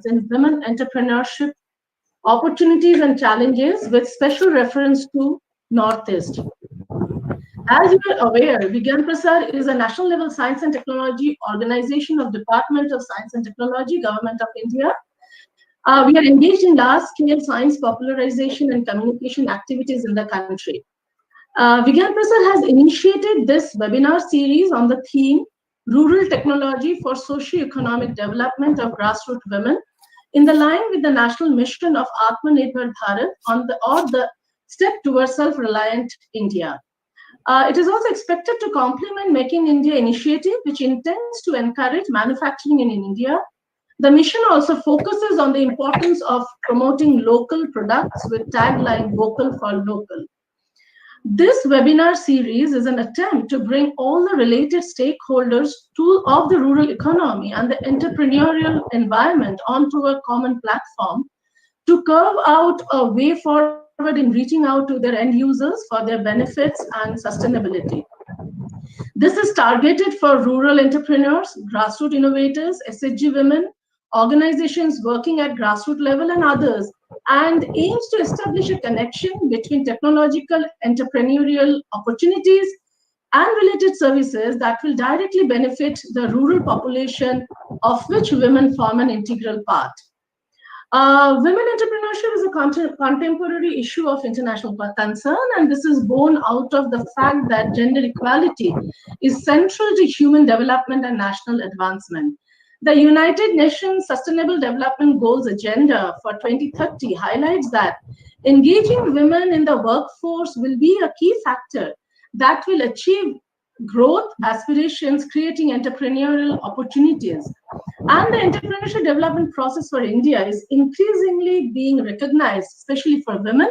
in women entrepreneurship opportunities and challenges with special reference to Northeast. As you are aware, Vigyan Prasar is a national level science and technology organization of Department of Science and Technology, Government of India. We are engaged in large-scale science popularization and communication activities in the country. Vigyan Prasar has initiated this webinar series on the theme Rural Technology for Socio-Economic Development of Grassroots Women in the line with the national mission of Atmanirbhar Bharat or the step towards self-reliant India. It is also expected to complement Make in India initiative, which intends to encourage manufacturing in India. The mission also focuses on the importance of promoting local products with tagline Vocal for Local. This webinar series is an attempt to bring all the related stakeholders of the rural economy and the entrepreneurial environment onto a common platform to carve out a way forward in reaching out to their end users for their benefits and sustainability. This is targeted for rural entrepreneurs, grassroots innovators, SHG women, organizations working at grassroots level and others, and aims to establish a connection between technological entrepreneurial opportunities and related services that will directly benefit the rural population, of which women form an integral part. Women entrepreneurship is a contemporary issue of international concern, and this is born out of the fact that gender equality is central to human development and national advancement. The United Nations Sustainable Development Goals Agenda for 2030 highlights that engaging women in the workforce will be a key factor that will achieve growth aspirations, creating entrepreneurial opportunities. And the entrepreneurship development process for India is increasingly being recognized, especially for women,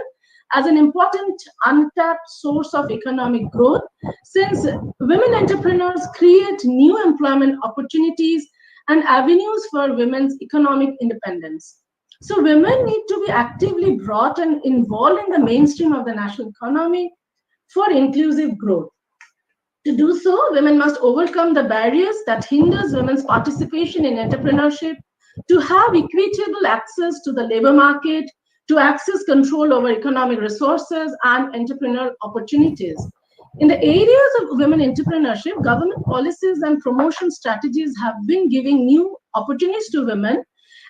as an important untapped source of economic growth, since women entrepreneurs create new employment opportunities and avenues for women's economic independence. So women need to be actively brought and involved in the mainstream of the national economy for inclusive growth. To do so, women must overcome the barriers that hinders women's participation in entrepreneurship, to have equitable access to the labor market, to access control over economic resources and entrepreneurial opportunities. In the areas of women entrepreneurship, government policies and promotion strategies have been giving new opportunities to women,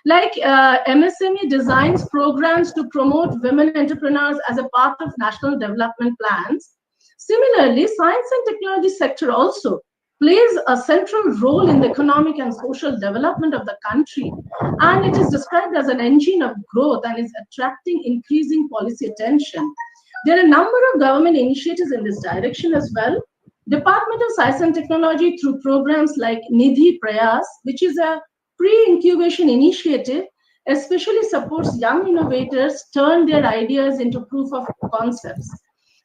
like MSME designs programs to promote women entrepreneurs as a part of national development plans. Similarly, science and technology sector also plays a central role in the economic and social development of the country, and it is described as an engine of growth and is attracting increasing policy attention. There are a number of government initiatives in this direction as well. Department of Science and Technology, through programs like Nidhi Prayas, which is a pre-incubation initiative, especially supports young innovators turn their ideas into proof of concepts.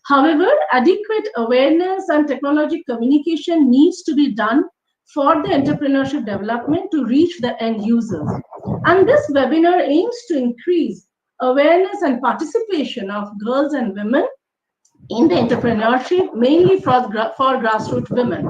However, adequate awareness and technology communication needs to be done for the entrepreneurship development to reach the end users. And this webinar aims to increase awareness and participation of girls and women in the entrepreneurship, mainly for grassroots women.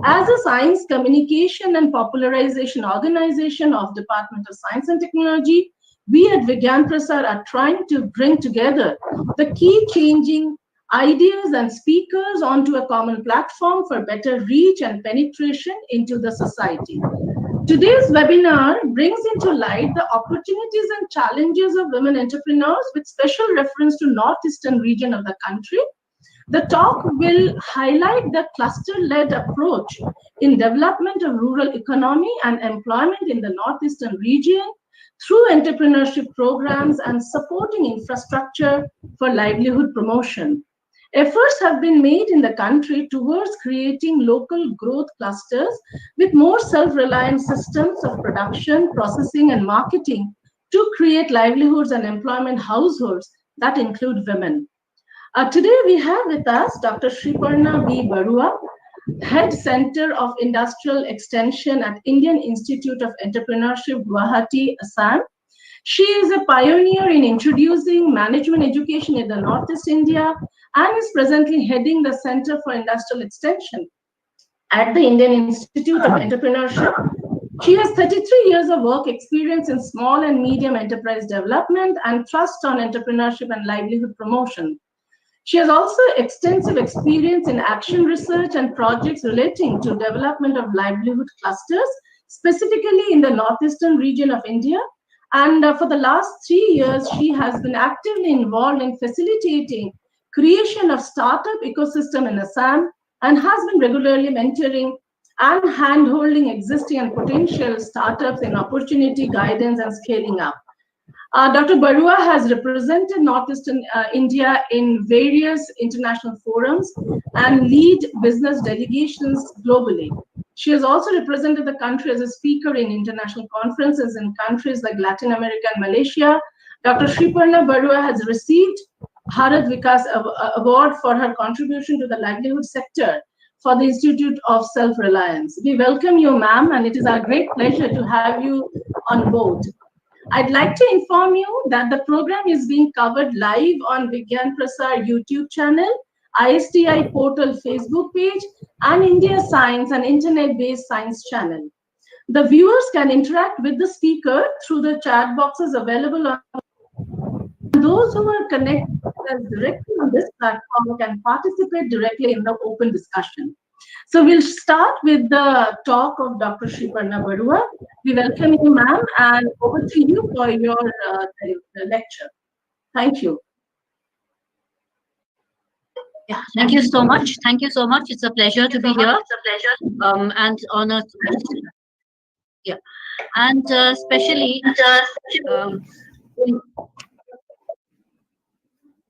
As a science communication and popularization organization of Department of Science and Technology, we at Vigyan Prasar are trying to bring together the key changing ideas and speakers onto a common platform for better reach and penetration into the society. Today's webinar brings into light the opportunities and challenges of women entrepreneurs with special reference to northeastern region of the country. The talk will highlight the cluster-led approach in development of rural economy and employment in the northeastern region through entrepreneurship programs and supporting infrastructure for livelihood promotion. Efforts have been made in the country towards creating local growth clusters with more self-reliant systems of production, processing, and marketing to create livelihoods and employment households that include women. Today we have with us Dr. Sriparna B. Baruah, Head Center of Industrial Extension at Indian Institute of Entrepreneurship, Guwahati, Assam. She is a pioneer in introducing management education in the Northeast India and is presently heading the Center for Industrial Extension at the Indian Institute of Entrepreneurship. She has 33 years of work experience in small and medium enterprise development and trust on entrepreneurship and livelihood promotion. She has also extensive experience in action research and projects relating to development of livelihood clusters, specifically in the northeastern region of India. And for the last 3 years, she has been actively involved in facilitating creation of startup ecosystem in Assam and has been regularly mentoring and handholding existing and potential startups in opportunity guidance and scaling up. Dr. Baruah has represented Northeastern India in various international forums and lead business delegations globally. She has also represented the country as a speaker in international conferences in countries like Latin America and Malaysia. Dr. Sriparna Baruah has received Bharat Vikas Award for her contribution to the livelihood sector for the Institute of Self-Reliance. We welcome you, ma'am, and it is our great pleasure to have you on board. I'd like to inform you that the program is being covered live on Vigyan Prasar YouTube channel, ISTI portal Facebook page, and India Science, an internet-based science channel. The viewers can interact with the speaker through the chat boxes available on. Those who are connected directly on this platform can participate directly in the open discussion. So we'll start with the talk of Dr. Sriparna Baruah. We welcome you, ma'am, and over to you for your lecture. Thank you. Yeah, thank you so much. Thank you so much. It's a pleasure to be here. It's a pleasure. And honor. Yeah, and especially.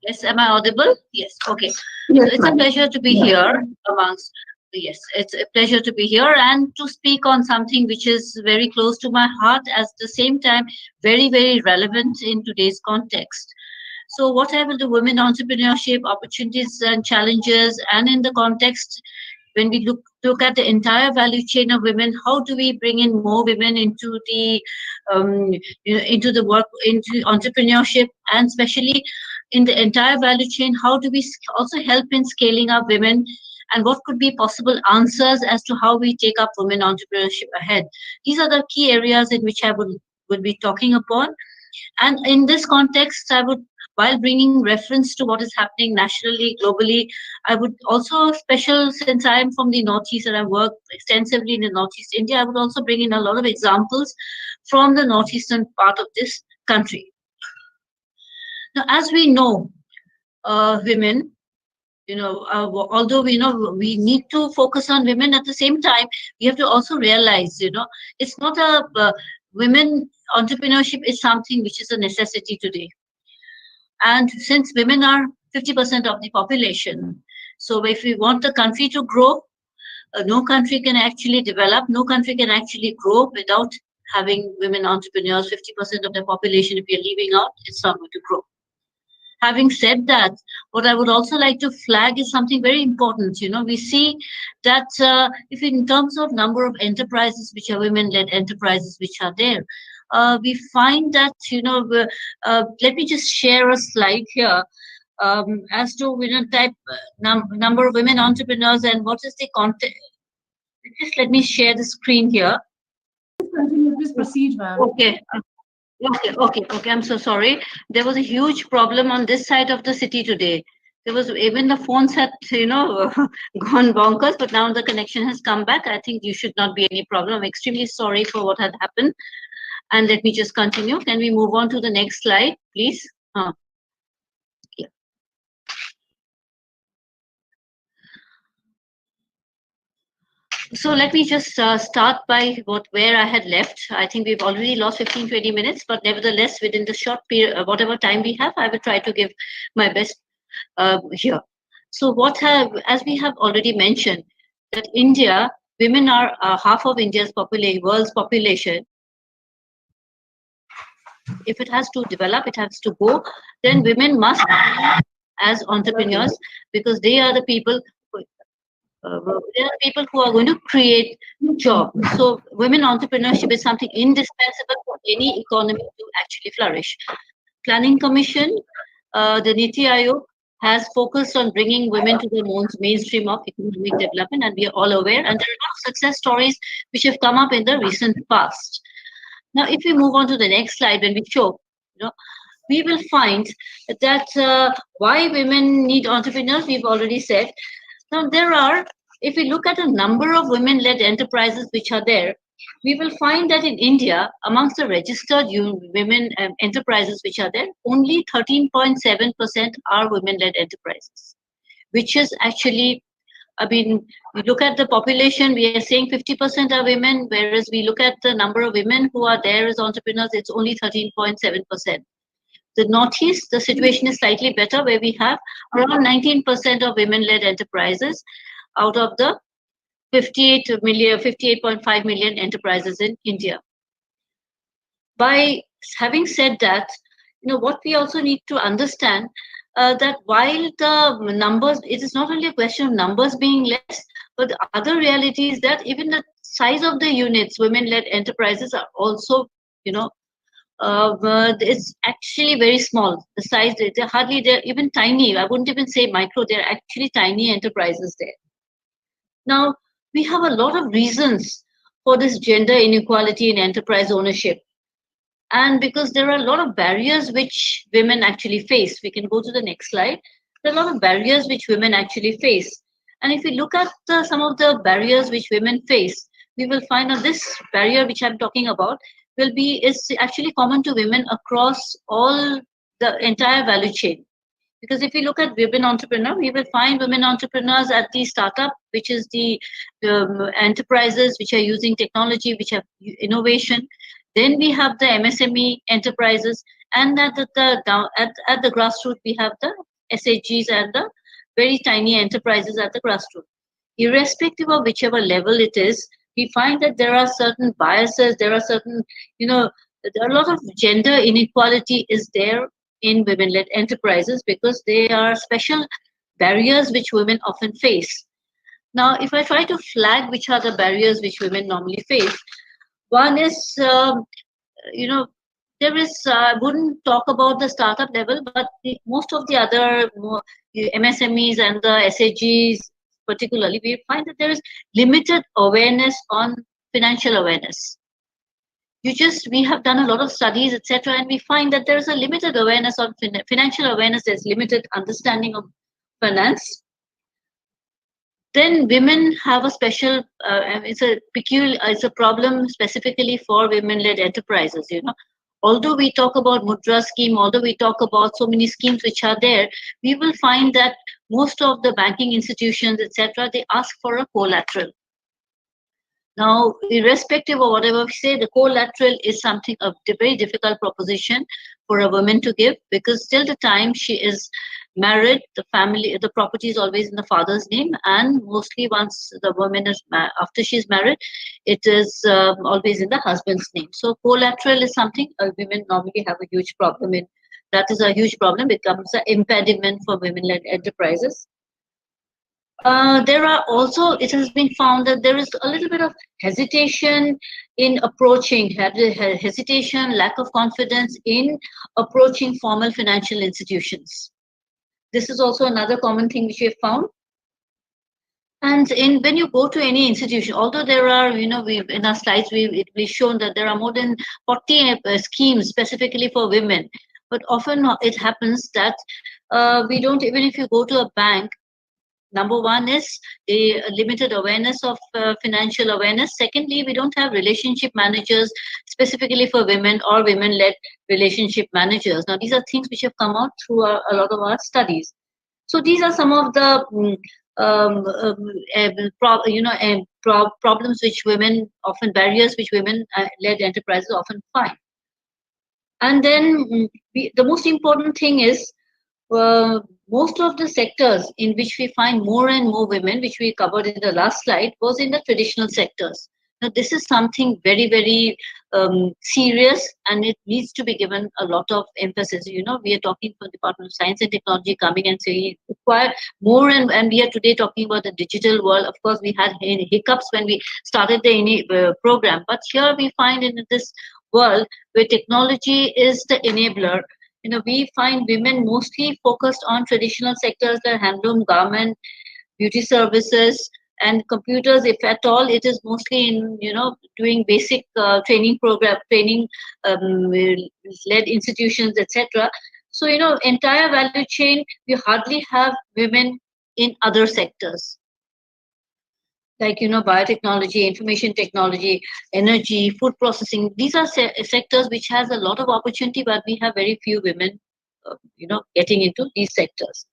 Yes, am I audible? Yes. Okay. Yes, so it's a pleasure to be here amongst. Yes, it's a pleasure to be here and to speak on something which is very close to my heart, at the same time very, very relevant in today's context. So what I will do, women entrepreneurship, opportunities and challenges, and in the context, when we look at the entire value chain of women, how do we bring in more women into the into the work, into entrepreneurship, and especially in the entire value chain, how do we also help in scaling up women, and what could be possible answers as to how we take up women entrepreneurship ahead? These are the key areas in which I would be talking upon. And in this context, I would, while bringing reference to what is happening nationally, globally, I would also, special since I am from the Northeast and I work extensively in the Northeast India, I would also bring in a lot of examples from the Northeastern part of this country. Now, as we know, women, although we know we need to focus on women, at the same time, we have to also realize, it's not women entrepreneurship is something which is a necessity today. And since women are 50% of the population, so if we want the country to grow, no country can actually develop, no country can actually grow without having women entrepreneurs. 50% of the population, if you're leaving out, it's not going to grow. Having said that, what I would also like to flag is something very important. We see that if in terms of number of enterprises which are women-led enterprises which are there, we find that, let me just share a slide here as to type number of women entrepreneurs and what is the content. Just let me share the screen here. Please proceed, ma'am. Okay. Okay. I'm so sorry. There was a huge problem on this side of the city today. There was, even the phones had, gone bonkers, but now the connection has come back. I think you should not be any problem. I'm extremely sorry for what had happened. And let me just continue. Can we move on to the next slide, please? Yeah. So let me just start by where I had left. I think we've already lost 15-20 minutes, but nevertheless, within the short period, whatever time we have, I will try to give my best here. So as we have already mentioned, that India, women are half of India's world's population. If it has to develop, it has to go, then women must as entrepreneurs, because they are the people who are going to create jobs. So women entrepreneurship is something indispensable for any economy to actually flourish. Planning Commission, the Niti Aayog has focused on bringing women to the mainstream of economic development, and we are all aware. And there are a lot of success stories which have come up in the recent past. Now, if we move on to the next slide, when we show, you know, we will find that why women need entrepreneurs, we've already said. Now, if we look at a number of women-led enterprises which are there, we will find that in India, amongst the registered women enterprises which are there, only 13.7% are women-led enterprises, which is actually, I mean, we look at the population, we are saying 50% are women, whereas we look at the number of women who are there as entrepreneurs, it's only 13.7%. The Northeast, the situation is slightly better, where we have around 19% of women-led enterprises out of the 58.5 million enterprises in India. By having said that, what we also need to understand that while the numbers, it is not only a question of numbers being less, but the other reality is that even the size of the units, women-led enterprises are also, it's actually very small. The size, they're even tiny. I wouldn't even say micro, they're actually tiny enterprises there. Now, we have a lot of reasons for this gender inequality in enterprise ownership. And because there are a lot of barriers which women actually face. We can go to the next slide. There are a lot of barriers which women actually face. And if we look at some of the barriers which women face, we will find that this barrier which I'm talking about is actually common to women across all the entire value chain. Because if we look at women entrepreneurs, we will find women entrepreneurs at the startup, which is the enterprises which are using technology, which have innovation. Then we have the MSME enterprises, and at the grassroots we have the SHGs and the very tiny enterprises at the grassroots. Irrespective of whichever level it is, we find that there are certain biases, there are certain, there are a lot of gender inequality is there in women-led enterprises because they are special barriers which women often face. Now, if I try to flag which are the barriers which women normally face, one is, there is, I wouldn't talk about the startup level, but most of the other MSMEs and the SHGs particularly, we find that there is limited awareness on financial awareness. We have done a lot of studies, etc., and we find that there is a limited awareness on financial awareness. There's limited understanding of finance. Then women have a special, it's a problem specifically for women-led enterprises. Although we talk about Mudra scheme, although we talk about so many schemes which are there, we will find that most of the banking institutions, etc., they ask for a collateral. Now, irrespective of whatever we say, the collateral is something a very difficult proposition for a woman to give, because till the time she is married, the property is always in the father's name, and mostly once the woman is after she's married, it is always in the husband's name. So collateral is something women normally have a huge problem in. That is a huge problem, becomes an impediment for women-led enterprises. It has been found that there is a little bit of hesitation in approaching, hesitation, lack of confidence in approaching formal financial institutions. This is also another common thing which we have found. And when you go to any institution, although there are, in our slides, we've shown that there are more than 40 schemes specifically for women, but often it happens that we don't, even if you go to a bank, number one is a limited awareness of financial awareness. Secondly, we don't have relationship managers specifically for women or women-led relationship managers. Now, these are things which have come out through a lot of our studies. So these are some of the problems which women often, barriers which women-led enterprises often find. And then the most important thing is most of the sectors in which we find more and more women, which we covered in the last slide, was in the traditional sectors. Now, this is something very, very serious, and it needs to be given a lot of emphasis. We are talking from the Department of Science and Technology coming and saying require more, and we are today talking about the digital world. Of course, we had hiccups when we started the program, but here we find in this world where technology is the enabler, we find women mostly focused on traditional sectors like handloom, garment, beauty services, and computers. If at all, it is mostly in doing basic training program, training led institutions, etc. So entire value chain, we hardly have women in other sectors like biotechnology, information technology, energy, food processing. These are sectors which has a lot of opportunity, but we have very few women getting into these sectors.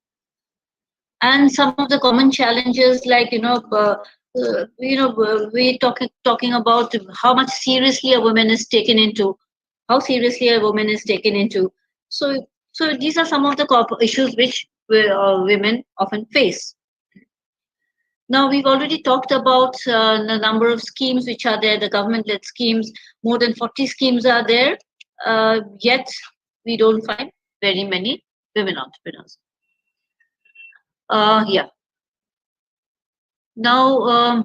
And some of the common challenges, like we talking about how much seriously a woman is taken into, how seriously a woman is taken into. So these are some of the issues which women often face. Now, we've already talked about the number of schemes which are there, the government-led schemes. More than 40 schemes are there, yet we don't find very many women entrepreneurs. Yeah. Now,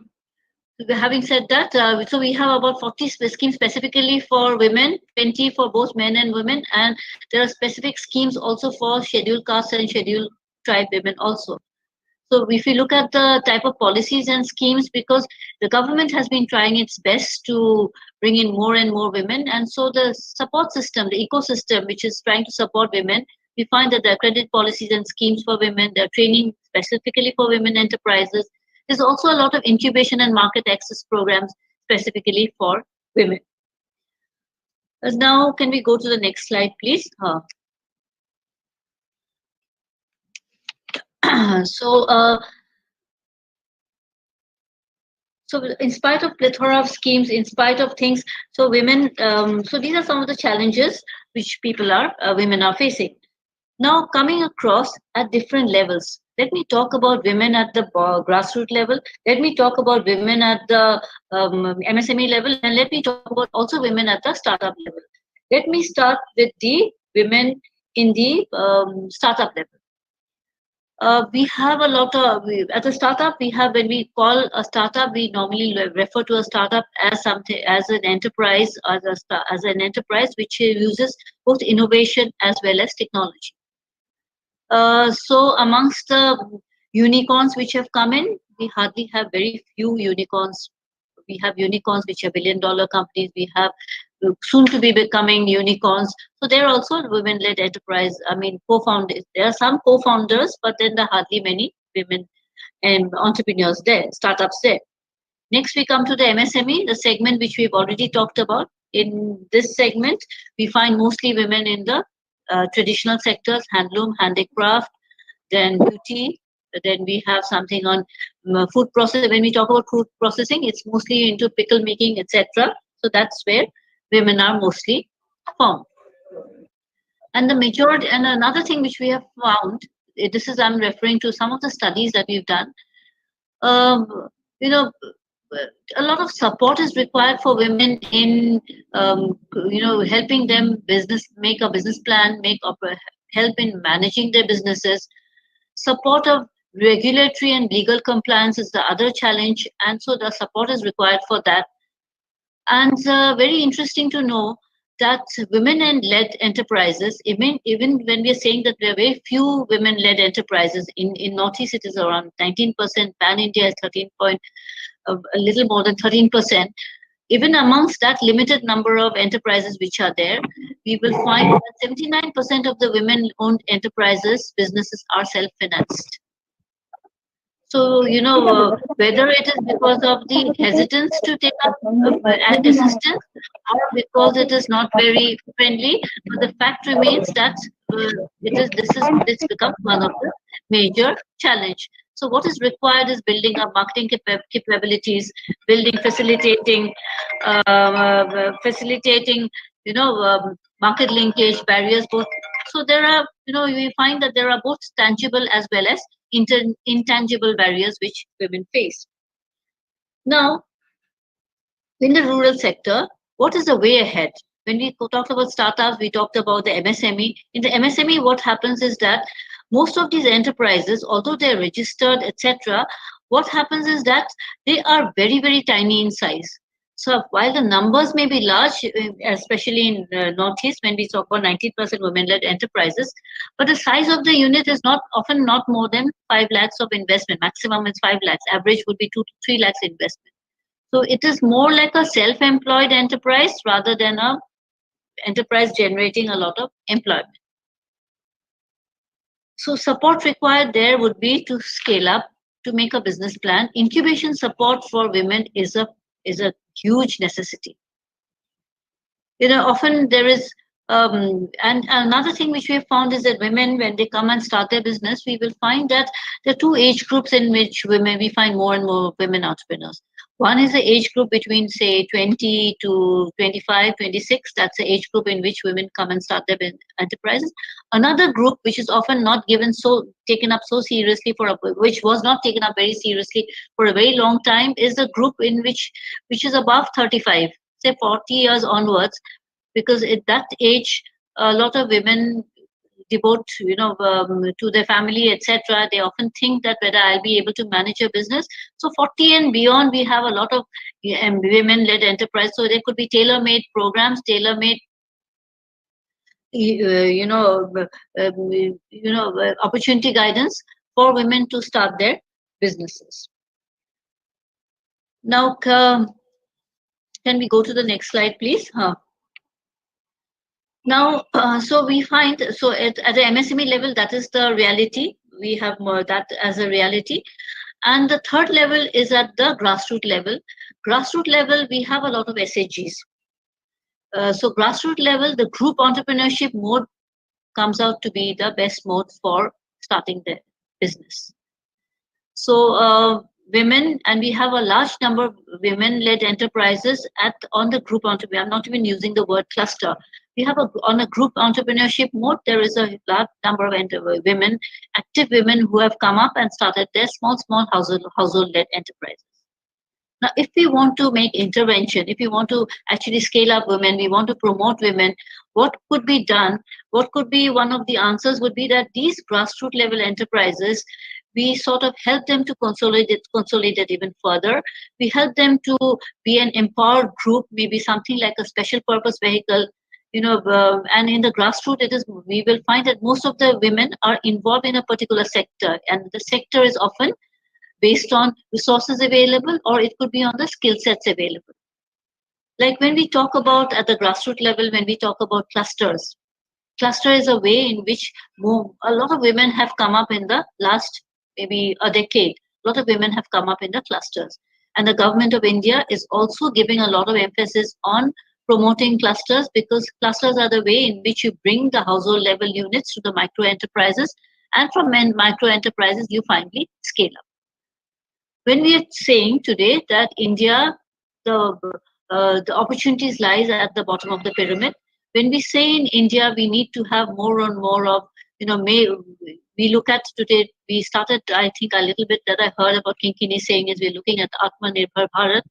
having said that, so we have about 40 schemes specifically for women, 20 for both men and women, and there are specific schemes also for scheduled caste and scheduled tribe women also. So if you look at the type of policies and schemes, because the government has been trying its best to bring in more and more women, and so the support system, the ecosystem which is trying to support women, we find that there are credit policies and schemes for women, there are training specifically for women enterprises. There's also a lot of incubation and market access programs specifically for women. Now, can we go to the next slide, please? So, so in spite of plethora of schemes, in spite of things, so women, so these are some of the challenges which women are facing. Now, coming across at different levels, let me talk about women at the grassroots level. Let me talk about women at the MSME level, and let me talk about also women at the startup level. Let me start with the women in the startup level. We have a lot of at a startup. We have, when we call a startup, we normally refer to a startup as something, as an enterprise, as an enterprise which uses both innovation as well as technology. So amongst the unicorns which have come in, we hardly have very few unicorns. We have unicorns which are billion-dollar companies. We have soon to be becoming unicorns. So there are also women-led enterprise. I mean, co-founders. There are some co-founders, but then there are hardly many women and entrepreneurs there, startups there. Next, we come to the MSME, the segment which we've already talked about. In this segment, we find mostly women in the traditional sectors, handloom, handicraft, then beauty. Then we have something on food processing. When we talk about food processing, it's mostly into pickle making, etc. So that's where women are mostly found. And the majority, and another thing which we have found, this is, I'm referring to some of the studies that we've done. You know, a lot of support is required for women in helping them make a business plan, help in managing their businesses. Support of regulatory and legal compliance is the other challenge, and so the support is required for that. And very interesting to know that women-led enterprises, even when we are saying that there are very few women-led enterprises in Northeast, it is around 19%. Pan India is 13 point, a little more than 13%. Even amongst that limited number of enterprises which are there, we will find that 79% of the women-owned enterprises, businesses are self-financed. So, whether it is because of the hesitance to take up assistance or because it is not very friendly, but the fact remains that this becomes one of the major challenge. So what is required is building up marketing capabilities, facilitating, market linkage barriers. Both. So there are, we find that there are both tangible as well as intangible barriers which women face. Now, in the rural sector, what is the way ahead? When we talked about startups, we talked about the MSME. In the MSME, what happens is that most of these enterprises, although they're registered, etc., what happens is that they are very, very tiny in size. So while the numbers may be large, especially in Northeast, when we talk about 90% women-led enterprises, but the size of the unit is not often not more than 5 lakhs of investment. Maximum is 5 lakhs. Average would be 2 to 3 lakhs investment. So it is more like a self-employed enterprise rather than a enterprise generating a lot of employment. So support required there would be to scale up, to make a business plan. Incubation support for women is a huge necessity. Often there is, and another thing which we have found is that women, when they come and start their business, we will find that there are two age groups in which women, we find more and more women entrepreneurs. One is the age group between, say, 20 to 25, 26. That's the age group in which women come and start their enterprises. Another group, which is often not taken up so seriously which was not taken up very seriously for a very long time, is the group which is above 35, say 40 years onwards, because at that age, a lot of women devote, to their family, etc. They often think that whether I'll be able to manage a business. So 40 and beyond, we have a lot of women-led enterprise. So there could be tailor-made programs, tailor-made, opportunity guidance for women to start their businesses. Now, can we go to the next slide, please? Now, so we find, so at the MSME level, that is the reality. We have more that as a reality. And the third level is at the grassroots level. Grassroots level, we have a lot of SHGs. So grassroots level, the group entrepreneurship mode comes out to be the best mode for starting the business. So women, and we have a large number of women-led enterprises on the group entrepreneur. I'm not even using the word cluster. We have on a group entrepreneurship mode, there is a large number of women, active women who have come up and started their small household-led enterprises. Now, if we want to make intervention, if we want to actually scale up women, we want to promote women, what could be done? What could be one of the answers would be that these grassroots level enterprises, we sort of help them to consolidate even further. We help them to be an empowered group, maybe something like a special purpose vehicle, and in the grassroots, we will find that most of the women are involved in a particular sector, and the sector is often based on resources available, or it could be on the skill sets available. Like when we talk about at the grassroots level, when we talk about clusters, cluster is a way in which a lot of women have come up in the last maybe a decade. A lot of women have come up in the clusters. And the government of India is also giving a lot of emphasis on promoting clusters, because clusters are the way in which you bring the household level units to the micro enterprises, and from micro enterprises you finally scale up. When we are saying today that India, the opportunities lies at the bottom of the pyramid, when we say in India we need to have more and more of, we look at today, we started, I think a little bit that I heard about Kinkini saying is we're looking at Atmanirbhar Bharat.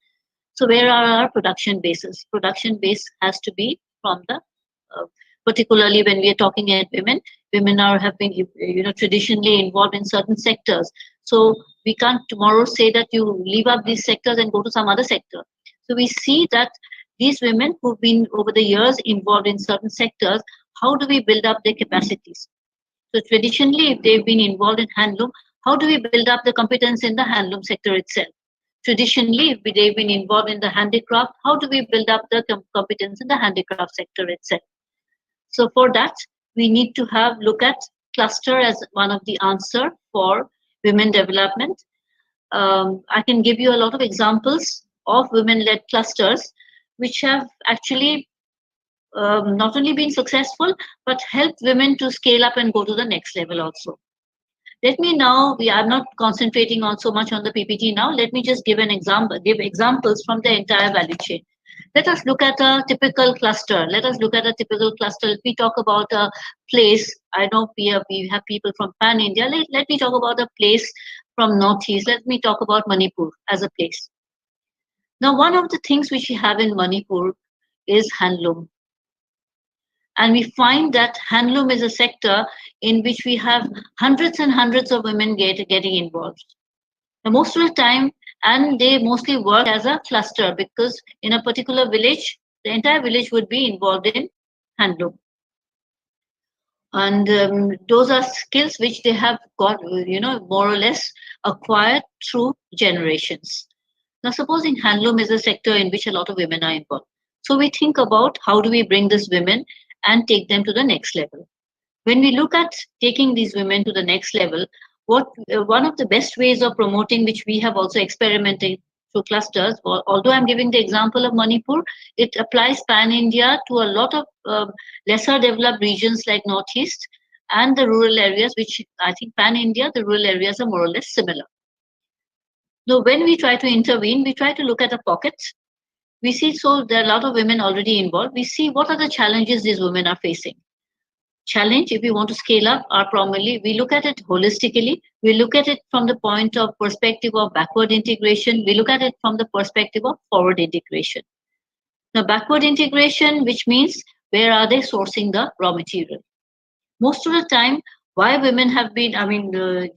So where are our production bases? Production base has to be from the, particularly when we are talking at women have been, traditionally involved in certain sectors. So we can't tomorrow say that you leave up these sectors and go to some other sector. So we see that these women who've been over the years involved in certain sectors, how do we build up their capacities? So traditionally, if they've been involved in handloom, how do we build up the competence in the handloom sector itself? Traditionally, if they've been involved in the handicraft, how do we build up the competence in the handicraft sector itself? So for that, we need to look at cluster as one of the answer for women development. I can give you a lot of examples of women-led clusters, which have actually not only been successful, but helped women to scale up and go to the next level also. Let me now, I'm not concentrating on so much on the PPT now. Let me just give examples from the entire value chain. Let us look at a typical cluster. Let me talk about a place. I know we have people from Pan India. Let me talk about a place from Northeast. Let me talk about Manipur as a place. Now, one of the things which we have in Manipur is handloom. And we find that handloom is a sector in which we have hundreds and hundreds of women getting involved. Now, most of the time, and they mostly work as a cluster because in a particular village, the entire village would be involved in handloom. And those are skills which they have got, more or less acquired through generations. Now, supposing handloom is a sector in which a lot of women are involved. So we think about how do we bring these women and take them to the next level. When we look at taking these women to the next level, what one of the best ways of promoting, which we have also experimented through clusters, although I'm giving the example of Manipur, it applies pan India to a lot of lesser developed regions like Northeast and the rural areas, which I think pan India, the rural areas are more or less similar. So when we try to intervene, we try to look at the pockets. We see, so there are a lot of women already involved. We see what are the challenges these women are facing. Challenge, if we want to scale up our primarily, we look at it holistically. We look at it from the point of perspective of backward integration. We look at it from the perspective of forward integration. Now, backward integration, which means where are they sourcing the raw material? Most of the time, why women have been,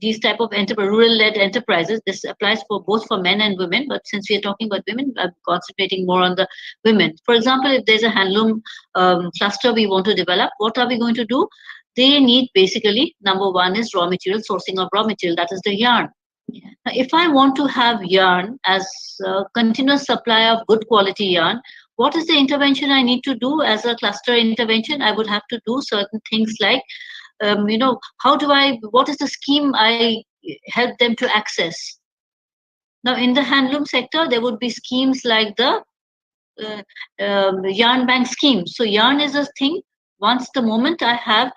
these type of rural-led enterprises, this applies for both for men and women, but since we are talking about women, I'm concentrating more on the women. For example, if there's a handloom cluster we want to develop, what are we going to do? They need basically, number one is raw material, sourcing of raw material, that is the yarn. Now, if I want to have yarn as a continuous supply of good quality yarn, what is the intervention I need to do as a cluster intervention? I would have to do certain things like how do what is the scheme I help them to access? Now, in the handloom sector, there would be schemes like the yarn bank scheme. So, yarn is a thing. Once the moment I have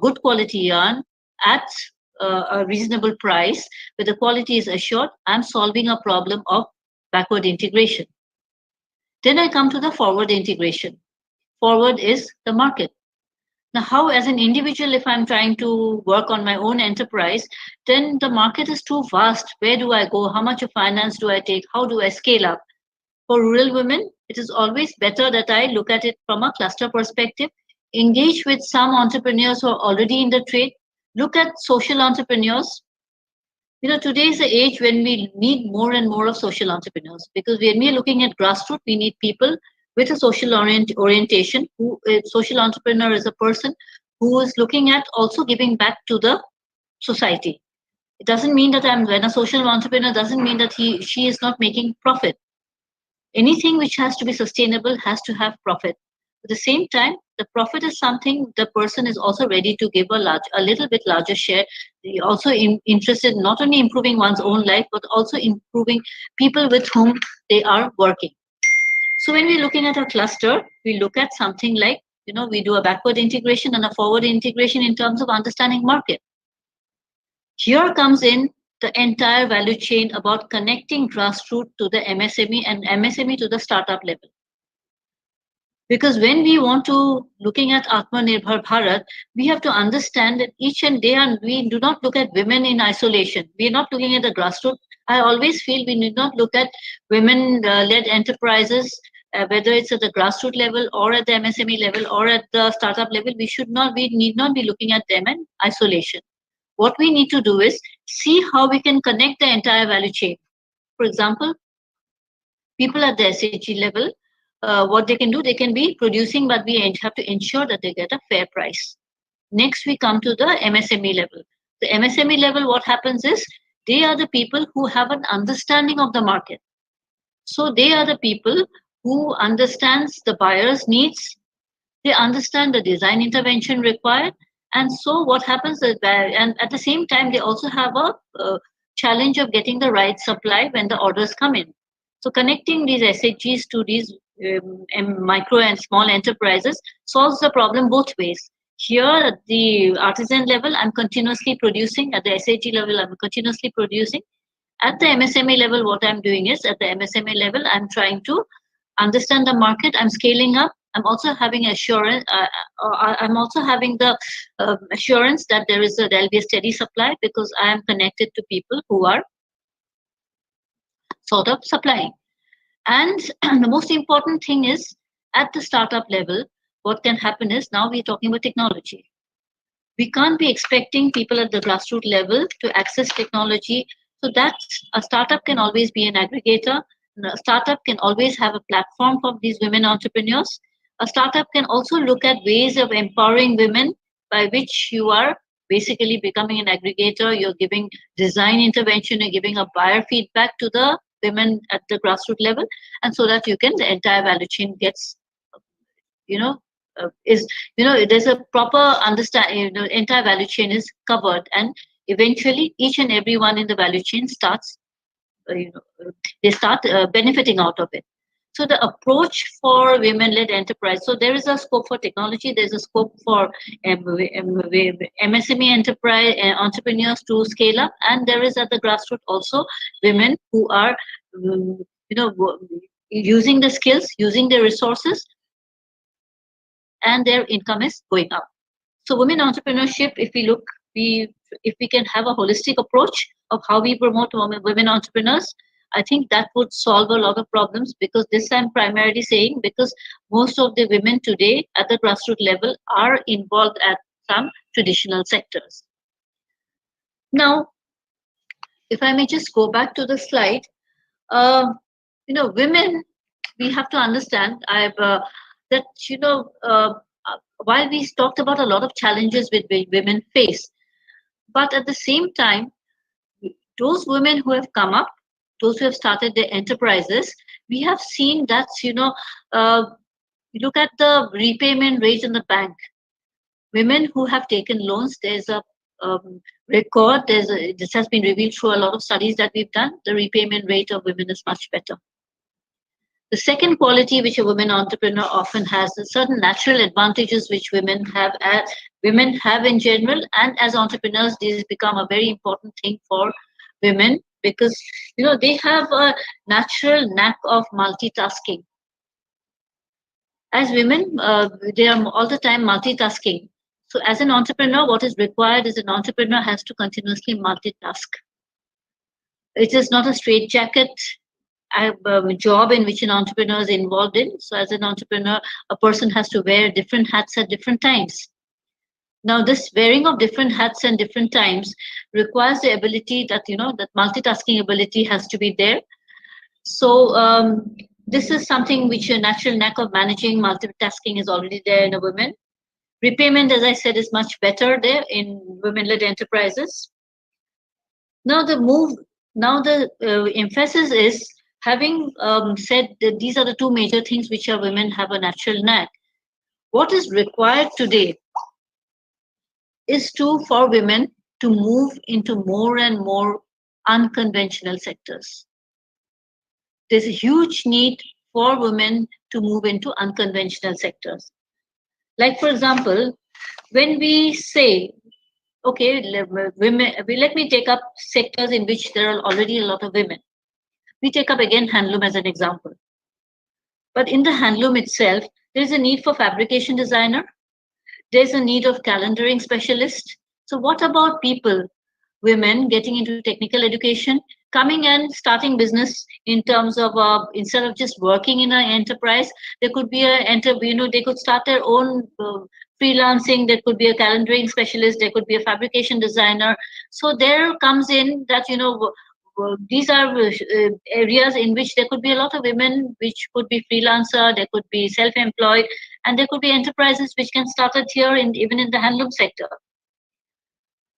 good quality yarn at a reasonable price, where the quality is assured, I'm solving a problem of backward integration. Then I come to the forward integration. Forward is the market. Now, how, as an individual, if I'm trying to work on my own enterprise, then the market is too vast. Where do I go? How much of finance do I take? How do I scale up? For rural women, it is always better that I look at it from a cluster perspective, engage with some entrepreneurs who are already in the trade, look at social entrepreneurs. Today is the age when we need more and more of social entrepreneurs, because when we are looking at grassroots, we need people with a social orientation. Who a social entrepreneur is a person who is looking at also giving back to the society. It doesn't mean that when a social entrepreneur doesn't mean that she is not making profit. Anything which has to be sustainable has to have profit. At the same time, the profit is something the person is also ready to give a little bit larger share. They also interested not only improving one's own life, but also improving people with whom they are working. So when we're looking at a cluster, we look at something like, we do a backward integration and a forward integration in terms of understanding market. Here comes in the entire value chain about connecting grassroots to the MSME and MSME to the startup level. Because when we want to looking at Atmanirbhar Bharat, we have to understand that each and day, and we do not look at women in isolation. We are not looking at the grassroots. I always feel we need not look at women-led enterprises, whether it's at the grassroots level or at the MSME level or at the startup level. We need not be looking at them in isolation. What we need to do is see how we can connect the entire value chain. For example, people at the SHG level, what they can do, they can be producing, but we have to ensure that they get a fair price. Next, we come to the MSME level. The MSME level, what happens is they are the people who have an understanding of the market. So they are the people who understands the buyer's needs. They understand the design intervention required. And so what happens is that, and at the same time, they also have a challenge of getting the right supply when the orders come in. So connecting these SHGs to these micro and small enterprises solves the problem both ways. Here at the artisan level, I'm continuously producing. At the SHG level, I'm continuously producing. At the MSME level, what I'm doing is, at the MSME level, I'm trying to understand the market. I'm scaling up. I'm also having assurance. I'm also having the assurance that there'll be a steady supply, because I am connected to people who are sort of supplying. And the most important thing is, at the startup level, what can happen is, now we're talking about technology. We can't be expecting people at the grassroots level to access technology So that a startup can always be an aggregator. A startup can always have a platform for these women entrepreneurs. A startup can also look at ways of empowering women by which you are basically becoming an aggregator. You're giving design intervention, you're giving a buyer feedback to the women at the grassroots level, and so that you can the entire value chain gets you know is there's a proper understand entire value chain is covered, and eventually each and every one in the value chain starts they start benefiting out of it. So the approach for women-led enterprise, so there is a scope for technology, there's a scope for MSME enterprise entrepreneurs to scale up, and there is at the grassroots also women who are using the skills, using the resources, and their income is going up. So women entrepreneurship, if we look, if we can have a holistic approach of how we promote women entrepreneurs, I think that would solve a lot of problems, because this I'm primarily saying because most of the women today at the grassroots level are involved at some traditional sectors. Now, if I may just go back to the slide, uh, women, we have to understand that while we talked about a lot of challenges with women face, but at the same time, those women who have come up, those who have started their enterprises, we have seen that look at the repayment rate in the bank. Women who have taken loans, there's a record. This has been revealed through a lot of studies that we've done. The repayment rate of women is much better. The second quality which a women entrepreneur often has is certain natural advantages which women have in general, and as entrepreneurs, these become a very important thing for women because they have a natural knack of multitasking. As women, they are all the time multitasking. So, as an entrepreneur, what is required is an entrepreneur has to continuously multitask. It is not a straitjacket job in which an entrepreneur is involved in. So, as an entrepreneur, a person has to wear different hats at different times. Now, this wearing of different hats and different times requires the ability that that multitasking ability has to be there. So, this is something which a natural knack of managing multitasking is already there in a woman. Repayment, as I said, is much better there in women-led enterprises. Now, the emphasis is having said that these are the two major things which are women have a natural knack. What is required today is for women to move into more and more unconventional sectors. There's a huge need for women to move into unconventional sectors. Like, for example, when we say, okay, let me take up sectors in which there are already a lot of women. We take up again handloom as an example. But in the handloom itself, there is a need for fabrication designer. There's a need of calendaring specialist. So what about people, women getting into technical education, coming and starting business in terms of instead of just working in an enterprise, there could be they could start their own freelancing. There could be a calendaring specialist. There could be a fabrication designer. So there comes in that these are areas in which there could be a lot of women, which could be freelancer, there could be self-employed, and there could be enterprises which can start it here, even in the handloom sector.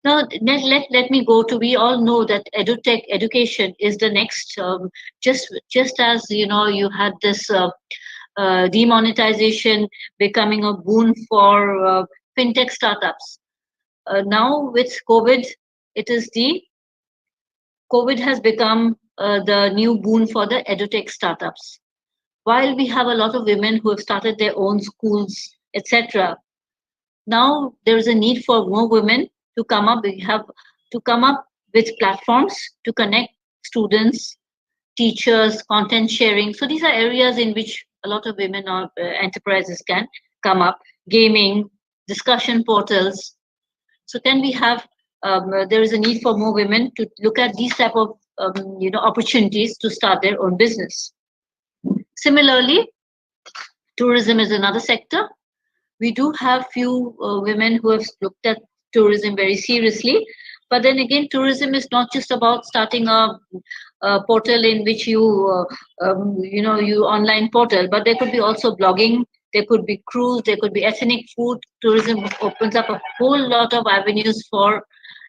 Now, let me go to, we all know that edutech education is the next, just as, you had this demonetization becoming a boon for fintech startups. Now with COVID, COVID has become the new boon for the edutech startups. While we have a lot of women who have started their own schools, etc., now there is a need for more women to come up. We have to come up with platforms to connect students, teachers, content sharing. So these are areas in which a lot of women or enterprises can come up. Gaming, discussion portals. So can we have? There is a need for more women to look at these type of opportunities to start their own business. Similarly, tourism is another sector. We do have few women who have looked at tourism very seriously. But then again, tourism is not just about starting a portal in which you online portal, but there could be also blogging, there could be cruise, there could be ethnic food. Tourism opens up a whole lot of avenues for,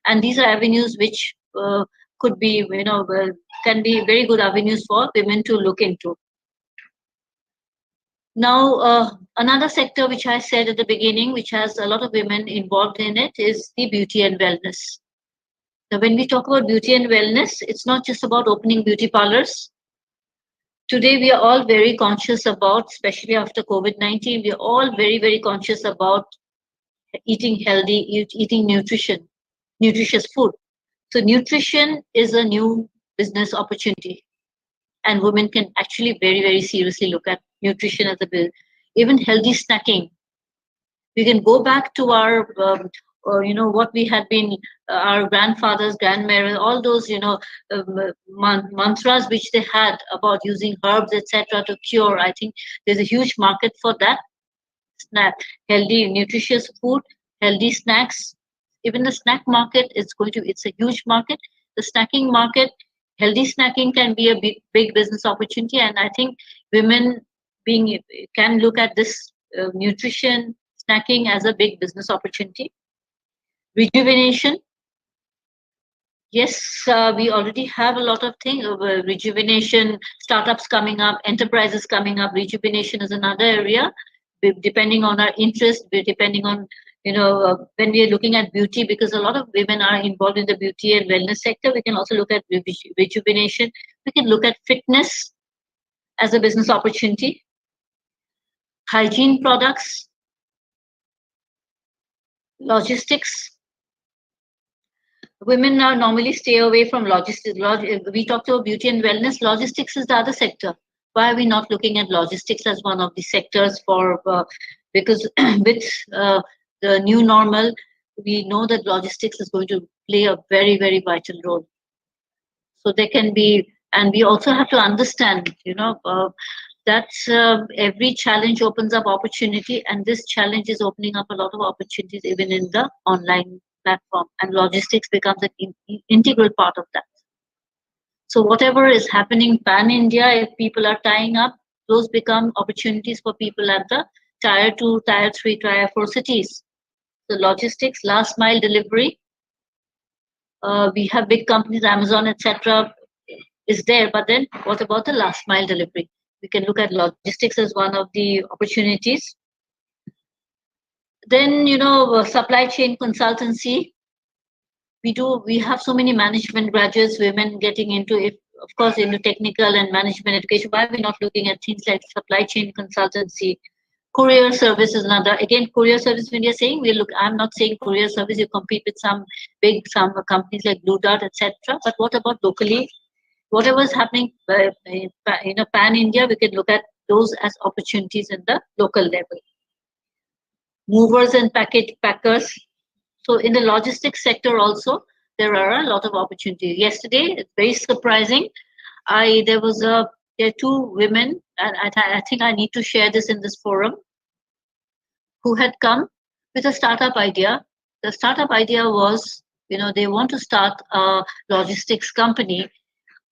and these are avenues which could be, can be very good avenues for women to look into. Now, another sector which I said at the beginning, which has a lot of women involved in it, is the beauty and wellness. Now, when we talk about beauty and wellness, it's not just about opening beauty parlors. Today, we are all very conscious about, especially after COVID-19, we are all very, very conscious about eating healthy, eating nutritious food. So, nutrition is a new business opportunity, and women can actually very, very seriously look at nutrition as a business. Even healthy snacking, we can go back to our or what we had been our grandfathers, grandmothers, all those mantras which they had about using herbs, etc., to cure. I think there's a huge market for that. Snack, healthy nutritious food, healthy snacks. Even the snack market is going to, it's a huge market. The snacking market, healthy snacking can be a big business opportunity, and I think women being can look at this nutrition snacking as a big business opportunity. Rejuvenation, yes, we already have a lot of things. Rejuvenation, startups coming up, enterprises coming up. Rejuvenation is another area, depending on our interest, depending on when we are looking at beauty, because a lot of women are involved in the beauty and wellness sector. We can also look at rejuvenation. We can look at fitness as a business opportunity. Hygiene products, logistics. Women now normally stay away from logistics. We talked about beauty and wellness. Logistics is the other sector. Why are we not looking at logistics as one of the sectors for? Because with the new normal, we know that logistics is going to play a very, very vital role. So there can be, and we also have to understand, that every challenge opens up opportunity, and this challenge is opening up a lot of opportunities even in the online platform, and logistics becomes an integral part of that. So whatever is happening pan India, if people are tying up, those become opportunities for people at the tier 2, tier 3, tier 4 cities. So logistics, last mile delivery. We have big companies, Amazon, etc., is there, but then what about the last mile delivery? We can look at logistics as one of the opportunities. Then, supply chain consultancy. We have so many management graduates, women getting into it, of course, into technical and management education. Why are we not looking at things like supply chain consultancy? Courier service is another. Again, courier service, when you're saying, I'm not saying courier service, you compete with some companies like Blue Dart, etc. But what about locally? Whatever is happening pan India, we can look at those as opportunities in the local level. Movers and packers. So in the logistics sector also, there are a lot of opportunities. Yesterday, it's very surprising. There are two women, and I think I need to share this in this forum, who had come with a startup idea. The startup idea was, they want to start a logistics company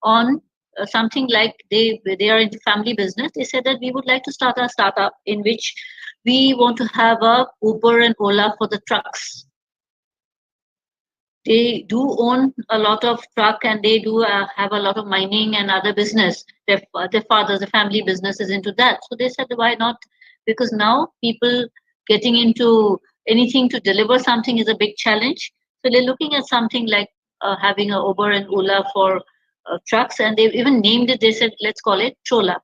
on something like they are into family business. They said that we would like to start a startup in which we want to have a Uber and Ola for the trucks. They do own a lot of truck, and they do have a lot of mining and other business. Their fathers, the family business is into that. So they said, why not? Because now people getting into anything to deliver something is a big challenge. So they're looking at something like having a Uber and Ola for trucks, and they've even named it. They said, let's call it Chola.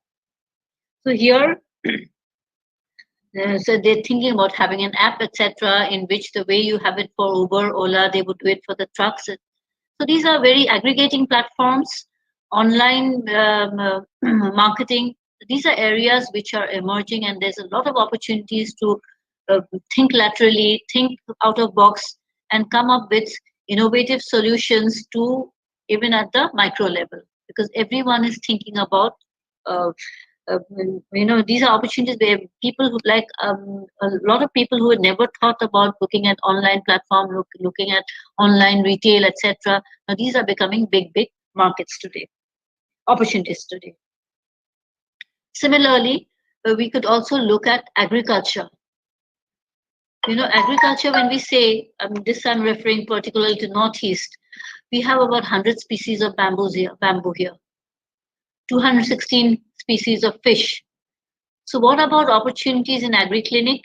So here, so they're thinking about having an app, etc., in which the way you have it for Uber, Ola, they would do it for the trucks. So these are very aggregating platforms, online marketing. These are areas which are emerging, and there's a lot of opportunities to think laterally, think out of box, and come up with innovative solutions to even at the micro level, because everyone is thinking about These are opportunities where people who like a lot of people who had never thought about looking at online platform, looking at online retail, etc. Now these are becoming big markets today, opportunities today. Similarly, we could also look at agriculture. Agriculture, when we say, this I'm referring particularly to Northeast, we have about 100 species of bamboo here, 216 species of fish. So what about opportunities in agri-clinic,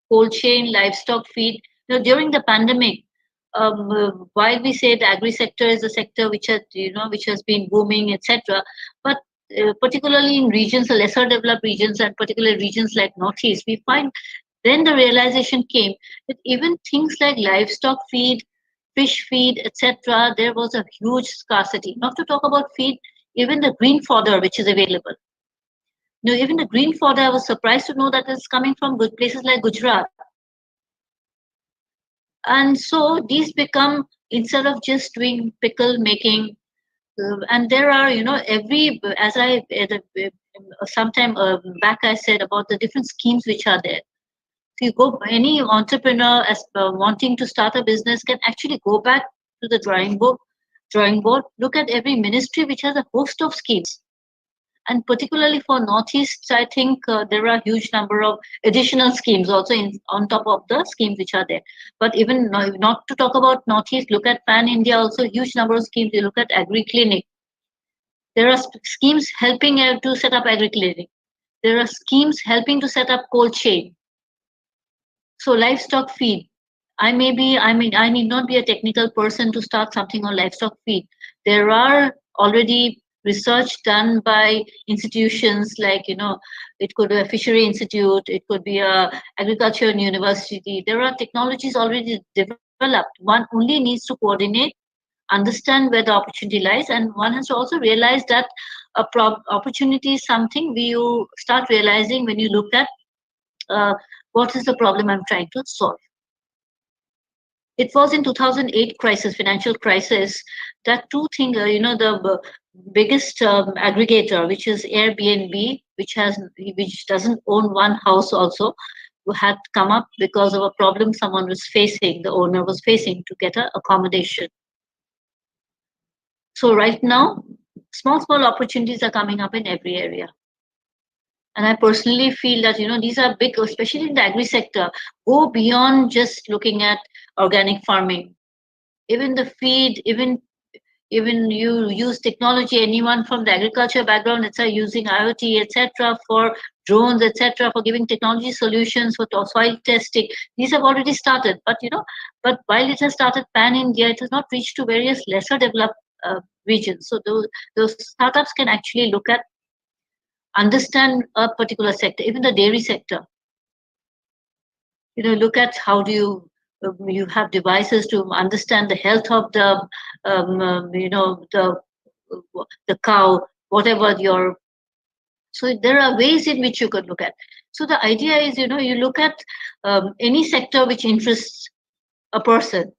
cold chain, livestock feed? During the pandemic, while we say the agri sector is a sector which has been booming, etc., but particularly in regions, the lesser developed regions, and particularly regions like Northeast, we find then the realization came that even things like livestock feed, fish feed, etc., there was a huge scarcity. Not to talk about feed, even the green fodder which is available. Even the green fodder, I was surprised to know that it's coming from good places like Gujarat. And so these become, instead of just doing pickle making, and there are, as I, sometime back I said about the different schemes which are there. If you go, any entrepreneur as wanting to start a business can actually go back to the drawing board, look at every ministry which has a host of schemes. And particularly for Northeast, I think there are a huge number of additional schemes also on top of the schemes which are there. But even not to talk about Northeast, look at Pan India, also huge number of schemes. You look at Agri Clinic. There are schemes helping to set up Agri Clinic. There are schemes helping to set up cold chain. So livestock feed. I need not be a technical person to start something on livestock feed. There are already research done by institutions like, it could be a fishery institute, it could be a agriculture university. There are technologies already developed. One only needs to coordinate, understand where the opportunity lies, and one has to also realize that opportunity is something you start realizing when you look at what is the problem I'm trying to solve. It was in 2008 financial crisis, that two things, the biggest aggregator, which is Airbnb, which doesn't own one house also, who had come up because of a problem the owner was facing to get a accommodation. So right now, small opportunities are coming up in every area. And I personally feel that, these are big, especially in the agri sector, go beyond just looking at organic farming. Even the feed, even you use technology, anyone from the agriculture background, etc., using IoT, etc., for drones, etc., for giving technology solutions for soil testing. These have already started, but while it has started pan India, it has not reached to various lesser developed regions. So those startups can actually look at, understand a particular sector, even the dairy sector. Look at how do you have devices to understand the health of the cow, whatever your. So there are ways in which you could look at. So the idea is, you look at any sector which interests a person,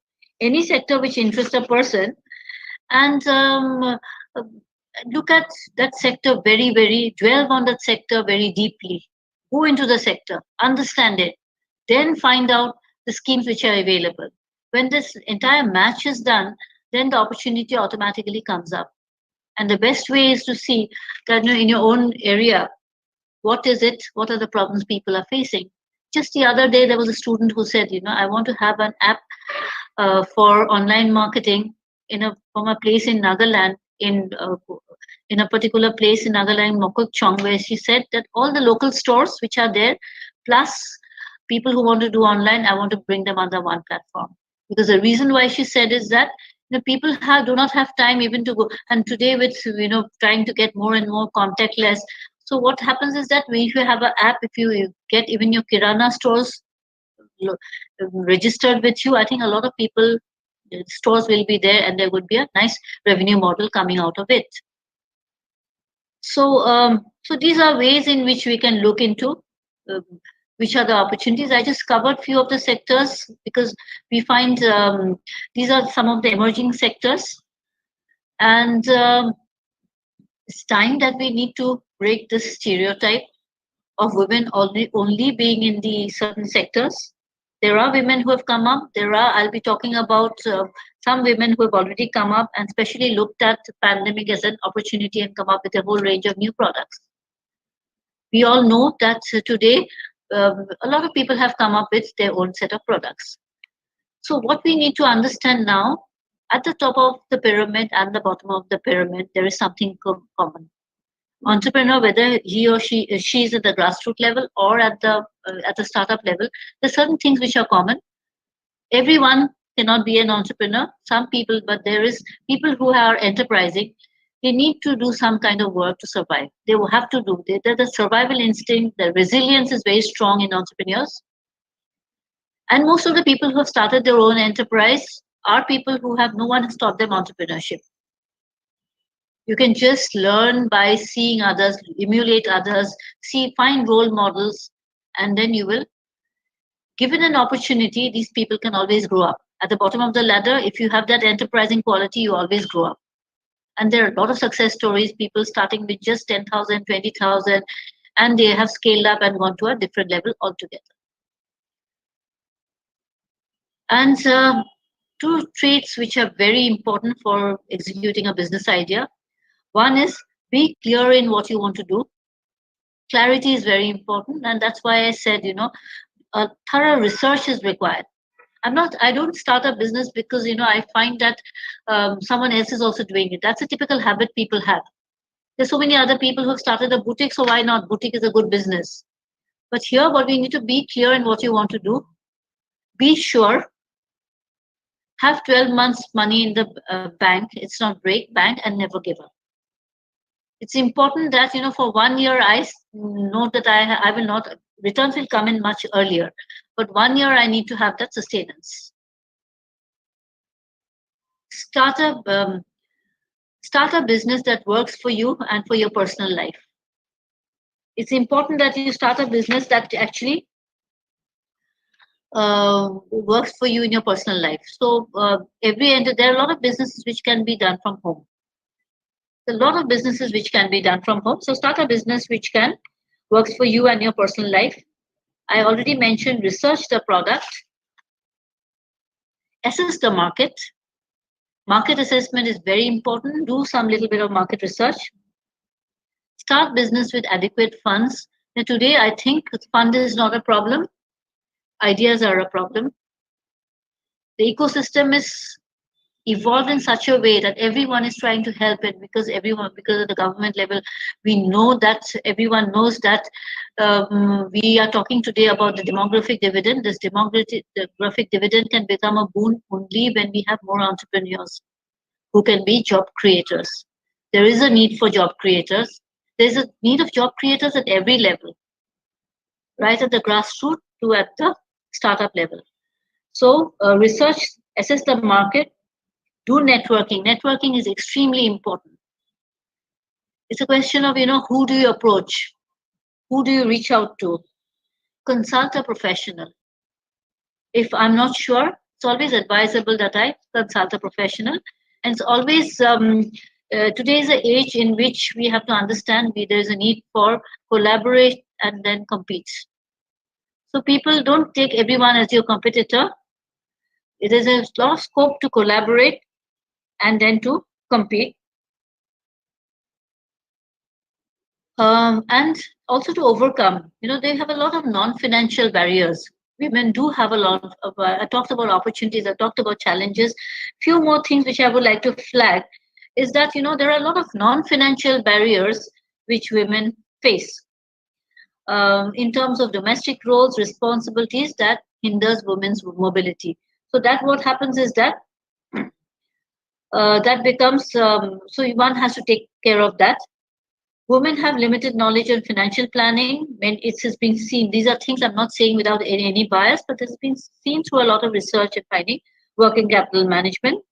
and look at that sector very, dwell on that sector very deeply, go into the sector, understand it, then find out the schemes which are available. When this entire match is done, then the opportunity automatically comes up. And the best way is to see that, in your own area, what is it? What are the problems people are facing? Just the other day, there was a student who said, I want to have an app for online marketing from a place in Nagaland, in a particular place in Nagaland, Nakul, where she said that all the local stores which are there, plus people who want to do online, I want to bring them under one platform. Because the reason why she said is that people do not have time even to go. And today, with trying to get more and more contactless, so what happens is that if you have an app, if you get even your kirana stores registered with you, I think a lot of people, stores will be there, and there would be a nice revenue model coming out of it. So these are ways in which we can look into which are the opportunities. I just covered few of the sectors because we find these are some of the emerging sectors, and It's time that we need to break this stereotype of women only being in the certain sectors. There are women who have come up. I'll be talking about some women who have already come up and especially looked at the pandemic as an opportunity and come up with a whole range of new products. We all know that today a lot of people have come up with their own set of products. So what we need to understand now, at the top of the pyramid and the bottom of the pyramid, there is something common. Entrepreneur, whether he or she is at the grassroots level or at the startup level, there are certain things which are common. Everyone cannot be an entrepreneur. Some people, but there is people who are enterprising. They need to do some kind of work to survive. They will have to do. The survival instinct, the resilience is very strong in entrepreneurs. And most of the people who have started their own enterprise are people who have no one has taught them entrepreneurship. You can just learn by seeing others, emulate others, find role models, and then you will, given an opportunity, these people can always grow up. At the bottom of the ladder, if you have that enterprising quality, you always grow up. And there are a lot of success stories, people starting with just 10,000, 20,000, and they have scaled up and gone to a different level altogether. And two traits which are very important for executing a business idea. One is be clear in what you want to do. Clarity is very important, and that's why I said, a thorough research is required. I don't start a business because, I find that someone else is also doing it. That's a typical habit people have. There's so many other people who have started a boutique, so why not? Boutique is a good business. But here, what we need to be clear in what you want to do. Be sure. Have 12 months money in the bank. It's not break bank, and never give up. It's important that, for 1 year, I know that I will not, returns will come in much earlier. But 1 year, I need to have that sustenance. Start a business that works for you and for your personal life. It's important that you start a business that actually works for you in your personal life. So there are a lot of businesses which can be done from home. A lot of businesses which can be done from home. So start a business which works for you and your personal life. I already mentioned research the product, assess the market. Market assessment is very important. Do some little bit of market research. Start business with adequate funds. Now today, I think fund is not a problem. Ideas are a problem. The ecosystem is evolved in such a way that everyone is trying to help it because at the government level, we know that everyone knows that we are talking today about the demographic dividend. This demographic dividend can become a boon only when we have more entrepreneurs who can be job creators. There is a need for job creators. There's a need of job creators at every level, right at the grassroots to at the startup level. So research, assess the market, do networking. Networking is extremely important. It's a question of, who do you approach? Who do you reach out to? Consult a professional. If I'm not sure, it's always advisable that I consult a professional. And it's always, today is an age in which we have to understand there's a need for collaborate and then compete. So people don't take everyone as your competitor. There's a lot of scope to collaborate and then to compete. And also to overcome. They have a lot of non-financial barriers. Women do have a lot of, I talked about opportunities, I talked about challenges. Few more things which I would like to flag is that, there are a lot of non-financial barriers which women face in terms of domestic roles, responsibilities that hinders women's mobility. So that what happens is that that becomes, so one has to take care of that. Women have limited knowledge on financial planning. When it has been seen, these are things I'm not saying without any bias, but it's been seen through a lot of research and finding. Working capital management.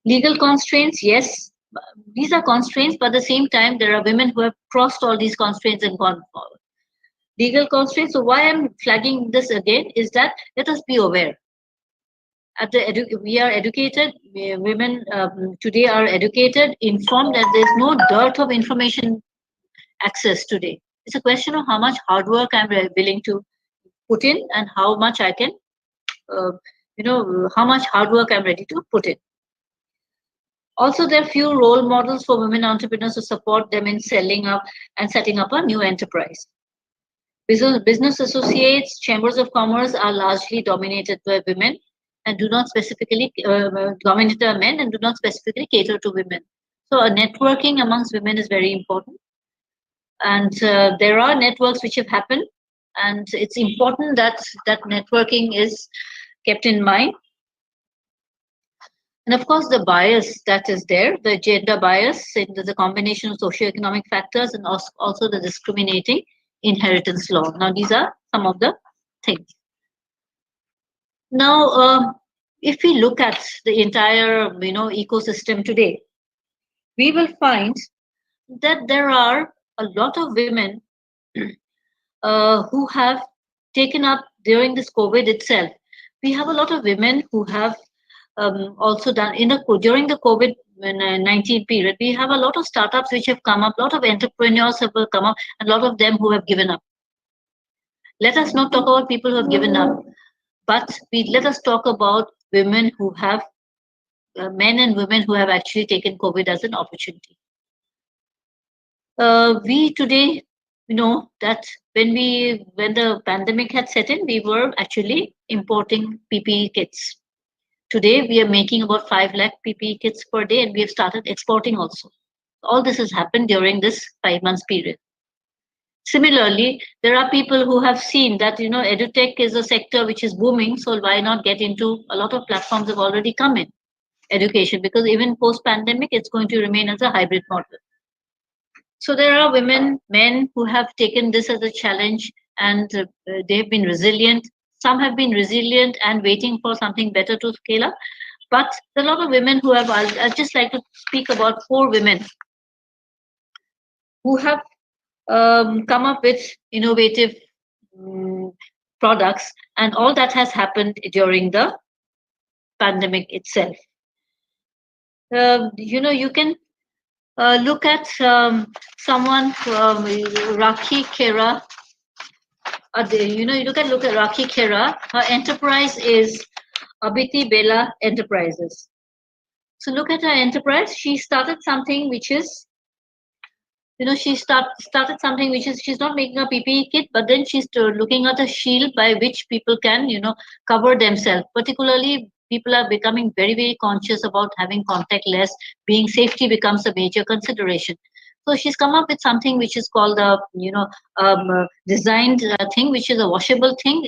Legal constraints, yes, these are constraints, but at the same time, there are women who have crossed all these constraints and gone forward. Legal constraints, so why I'm flagging this again is that let us be aware. We are educated. Women today are educated, informed, and there's no dearth of information access today. It's a question of how much hard work I'm willing to put in, and how much I can, uh, how much hard work I'm ready to put in. Also, there are few role models for women entrepreneurs to support them in selling up and setting up a new enterprise. Business associates, chambers of commerce are largely dominated by women and do not specifically dominate by men and do not specifically cater to women. So, networking amongst women is very important, and there are networks which have happened, and it's important that that networking is kept in mind. And of course, the bias that is there, the gender bias, the combination of socioeconomic factors, and also the discriminating inheritance law. Now, these are some of the things. Now, if we look at the entire, ecosystem today, we will find that there are a lot of women who have taken up during this COVID itself. We have a lot of women who have also done during the COVID-19 period. We have a lot of startups which have come up, a lot of entrepreneurs have come up, and a lot of them who have given up. Let us not talk about people who have given up, but let us talk about women who have, men and women who have actually taken COVID as an opportunity. We today know that when the pandemic had set in, we were actually importing PPE kits. Today, we are making about 5 lakh PPE kits per day, and we have started exporting also. All this has happened during this 5 months period. Similarly, there are people who have seen that, edutech is a sector which is booming, so why not get into, a lot of platforms have already come in education, because even post-pandemic, it's going to remain as a hybrid model. So there are women, men who have taken this as a challenge, and they've been resilient. Some have been resilient and waiting for something better to scale up. But there are a lot of women who have, I'd just like to speak about 4 women who have come up with innovative products, and all that has happened during the pandemic itself. You can look at someone, Rakhi Khera. You look at Rakhi Khera. Her enterprise is Abiti Bela Enterprises. So look at her enterprise. She started something which is, started something which is, she's not making a PPE kit, but then she's looking at a shield by which people can, cover themselves. Particularly, people are becoming very, very conscious about having contact less. Being safety becomes a major consideration. So she's come up with something which is called a, designed thing, which is a washable thing.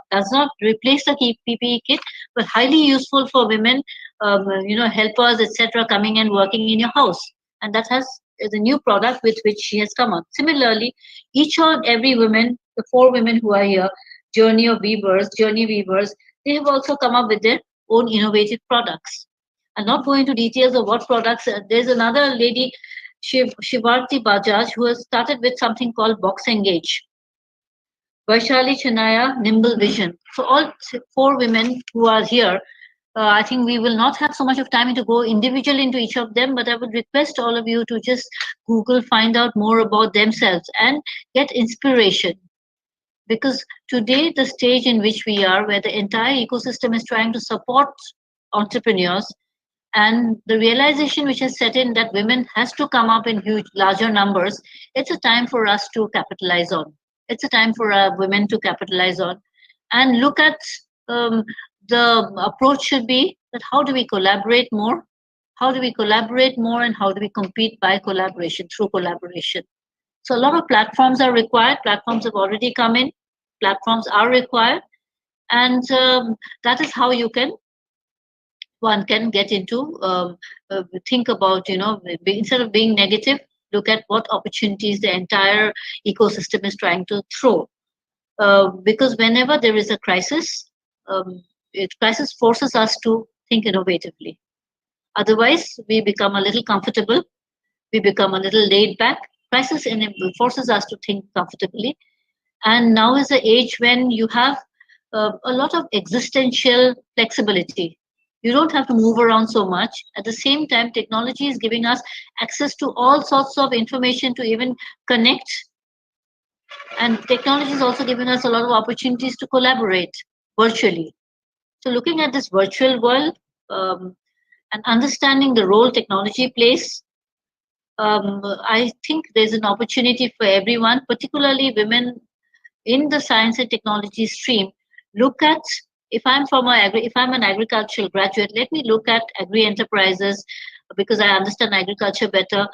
Does not replace the PPE kit, but highly useful for women, helpers, etc., coming and working in your house. And that is a new product with which she has come up. Similarly, each and every woman, the 4 women who are here, Journey Weavers, they have also come up with their own innovative products. I'll not go into details of what products. There's another lady, Shivarti Bajaj, who has started with something called Box Engage. Vaishali Chanaya, Nimble Vision. So all 4 women who are here, I think we will not have so much of time to go individually into each of them, but I would request all of you to just Google, find out more about themselves and get inspiration. Because today, the stage in which we are, where the entire ecosystem is trying to support entrepreneurs, and the realization which has set in that women has to come up in larger numbers, it's a time for us to capitalize on. It's a time for women to capitalize on and look at, the approach should be that how do we collaborate more? How do we collaborate more, and how do we compete by collaboration, through collaboration? So a lot of platforms are required. Platforms have already come in. Platforms are required. And that is how one can get into, think about, instead of being negative, look at what opportunities the entire ecosystem is trying to throw. Because whenever there is a crisis, crisis forces us to think innovatively. Otherwise, we become a little comfortable, we become a little laid back. Crisis forces us to think comfortably. And now is the age when you have a lot of existential flexibility. You don't have to move around so much. At the same time, technology is giving us access to all sorts of information to even connect. And technology is also giving us a lot of opportunities to collaborate virtually. So, looking at this virtual world and understanding the role technology plays, I think there's an opportunity for everyone, particularly women in the science and technology stream. Look at, if I'm an agricultural graduate, let me look at agri enterprises because I understand agriculture better.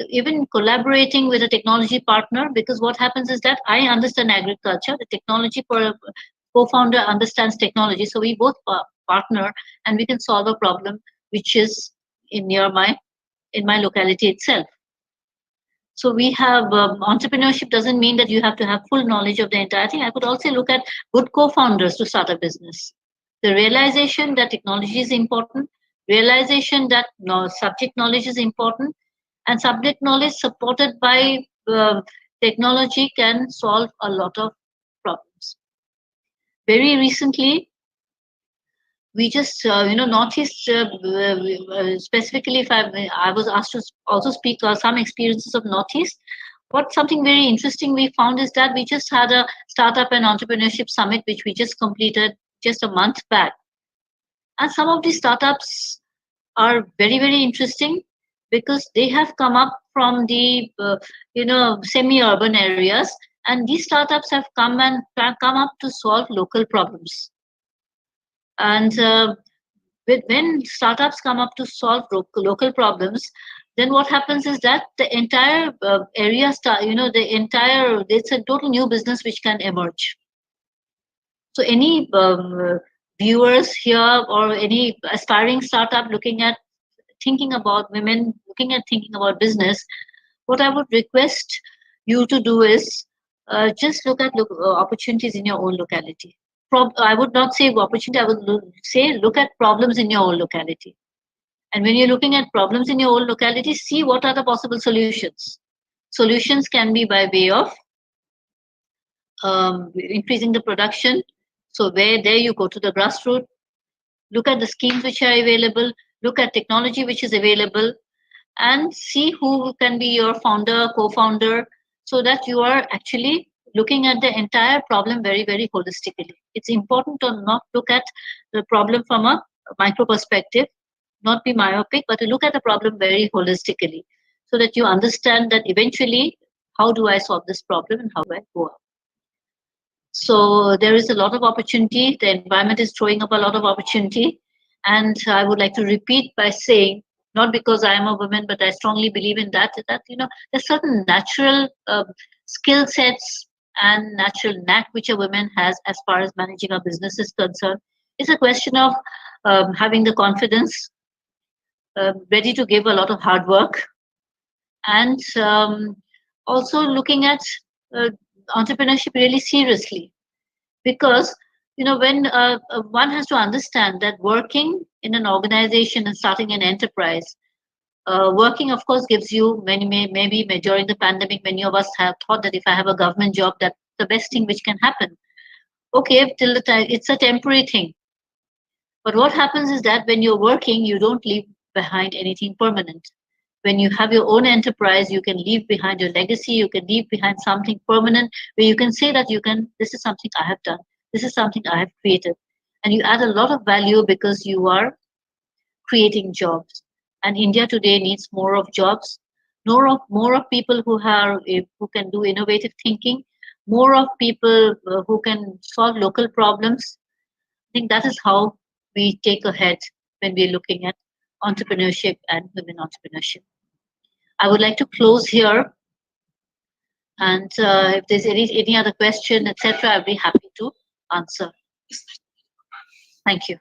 Even collaborating with a technology partner, because what happens is that I understand agriculture, the technology co-founder understands technology, so we both partner and we can solve a problem which is in my locality itself. So we have entrepreneurship doesn't mean that you have to have full knowledge of the entire thing. I could also look at good co-founders to start a business. The realization that technology is important, realization that subject knowledge is important, and subject knowledge supported by technology can solve a lot of problems. Very recently, we just northeast specifically, if I was asked to also speak some experiences of northeast. What something very interesting we found is that we just had a startup and entrepreneurship summit which we just completed just a month back, and some of these startups are very very interesting because they have come up from the semi urban areas, and these startups have come up to solve local problems. And when startups come up to solve local problems, then what happens is that the entire area it's a total new business which can emerge. So any viewers here or any aspiring startup thinking about women, thinking about business, what I would request you to do is just look at opportunities in your own locality. I would not say opportunity, I would say look at problems in your own locality. And when you're looking at problems in your own locality, see what are the possible solutions. Solutions can be by way of increasing the production. So there you go to the grassroots, look at the schemes which are available, look at technology which is available, and see who can be your founder, co-founder, so that you are actually looking at the entire problem very, very holistically. It's important to not look at the problem from a micro perspective, not be myopic, but to look at the problem very holistically, so that you understand that eventually, how do I solve this problem and how do I go out? So there is a lot of opportunity. The environment is throwing up a lot of opportunity. And I would like to repeat by saying, not because I am a woman, but I strongly believe in that there's certain natural skill sets and natural knack which a woman has as far as managing a business is concerned. It's a question of having the confidence, ready to give a lot of hard work, and also looking at entrepreneurship really seriously. Because when one has to understand that working in an organization and starting an enterprise, working of course gives you maybe during the pandemic many of us have thought that if I have a government job, that's the best thing which can happen. Okay, till the time it's a temporary thing. But what happens is that when you're working, you don't leave behind anything permanent. When you have your own enterprise, you can leave behind your legacy, you can leave behind something permanent where you can say that this is something I have done, this is something I have created. And you add a lot of value because you are creating jobs. And India today needs more of jobs, more of people who can do innovative thinking, more of people who can solve local problems. I think that is how we take ahead when we're looking at entrepreneurship and women entrepreneurship. I would like to close here, and if there's any other question, etc., I'll be happy to answer. Thank you.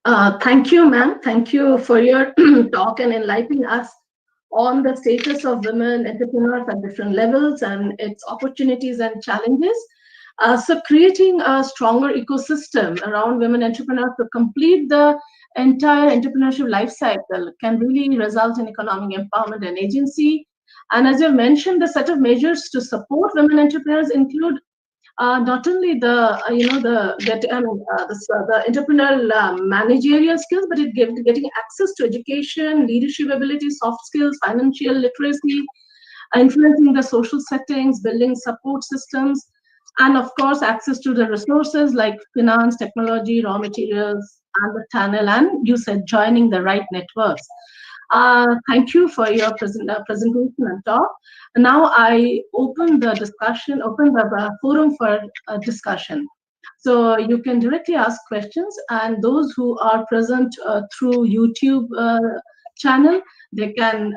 Thank you, ma'am. Thank you for your talk and enlightening us on the status of women entrepreneurs at different levels and its opportunities and challenges. So creating a stronger ecosystem around women entrepreneurs to complete the entire entrepreneurship life cycle can really result in economic empowerment and agency. And as you mentioned, the set of measures to support women entrepreneurs include not only the entrepreneurial managerial skills, but it getting access to education, leadership ability, soft skills, financial literacy, influencing the social settings, building support systems, and of course access to the resources like finance, technology, raw materials, and the channel, and you said joining the right networks. Thank you for your presentation and talk. Now I open the discussion, open the forum for discussion. So you can directly ask questions, and those who are present through YouTube channel, they can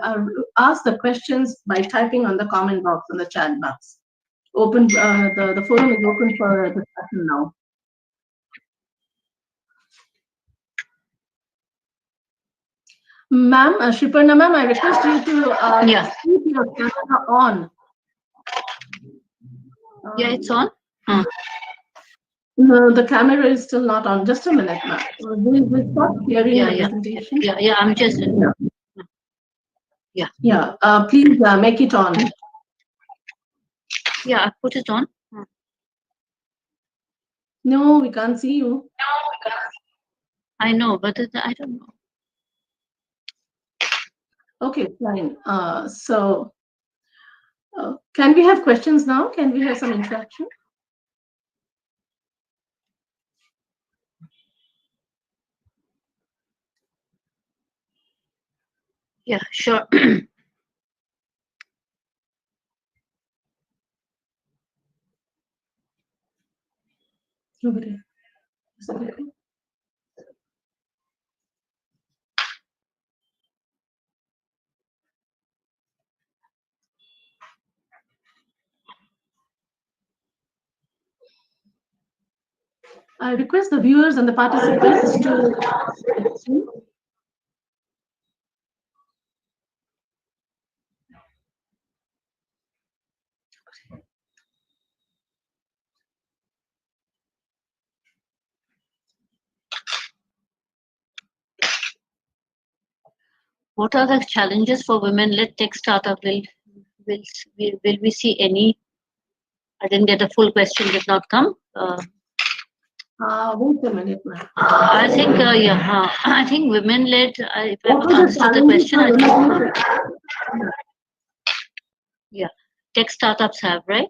ask the questions by typing on the comment box on the chat box. Open the forum is open for discussion now. Ma'am, Sriparna ma'am, I request you to keep your camera on. Yeah, it's on. No, the camera is still not on. Just a minute, ma'am. We'll stop hearing the presentation. Yeah, I'm just. Yeah. Please make it on. Yeah, I put it on. No, we can't see you. I know, but I don't know. Okay, fine. So, can we have questions now? Can we have some interaction? Yeah, sure. Nobody. I request the viewers and the participants to ask questions. What are the challenges for women-led tech startup? Will we see any? I didn't get the full question. Did not come. Wait a minute, ma'am. I think I think women-led. If I understood the question, I think tech startups have, right?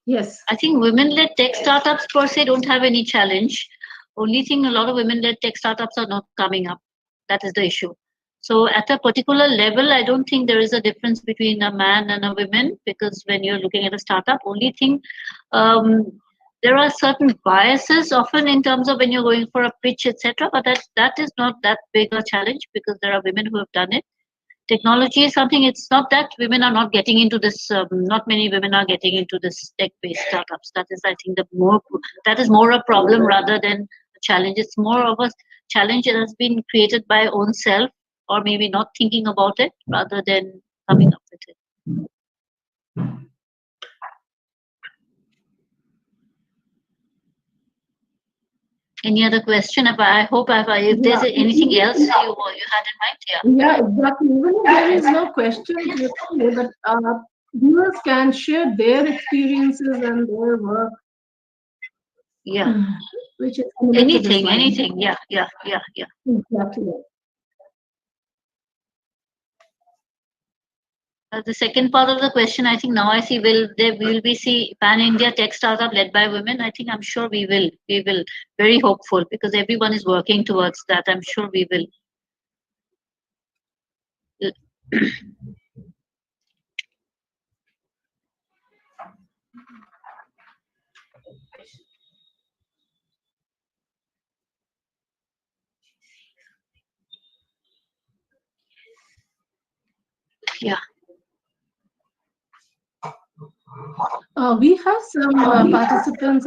Yes. I think women-led tech startups per se don't have any challenge. Only thing, a lot of women-led tech startups are not coming up. That is the issue. So at a particular level, I don't think there is a difference between a man and a woman, because when you're looking at a startup, only thing, there are certain biases often in terms of when you're going for a pitch, etc. But that is not that big a challenge, because there are women who have done it. Technology is something, it's not that women are not getting into this, not many women are getting into this tech based startups. That is, I think, that is more a problem rather than a challenge. It's more of a challenge that has been created by own self, or maybe not thinking about it rather than coming up with it. Any other question? I hope if there's anything else you had in mind, Yeah, exactly. Even if there is no question, but viewers can share their experiences and their work. Yeah. Which is anything. Yeah. Exactly. The second part of the question, I think now I see, will we see pan India tech startup led by women? I think, I'm sure we will. Very hopeful, because everyone is working towards that. I'm sure we will. Yeah. We have some participants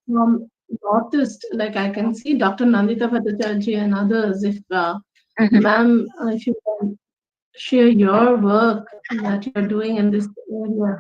from Northeast, like I can see Dr. Nandita Bhattacharya and others. If ma'am, if you can share your work that you're doing in this area.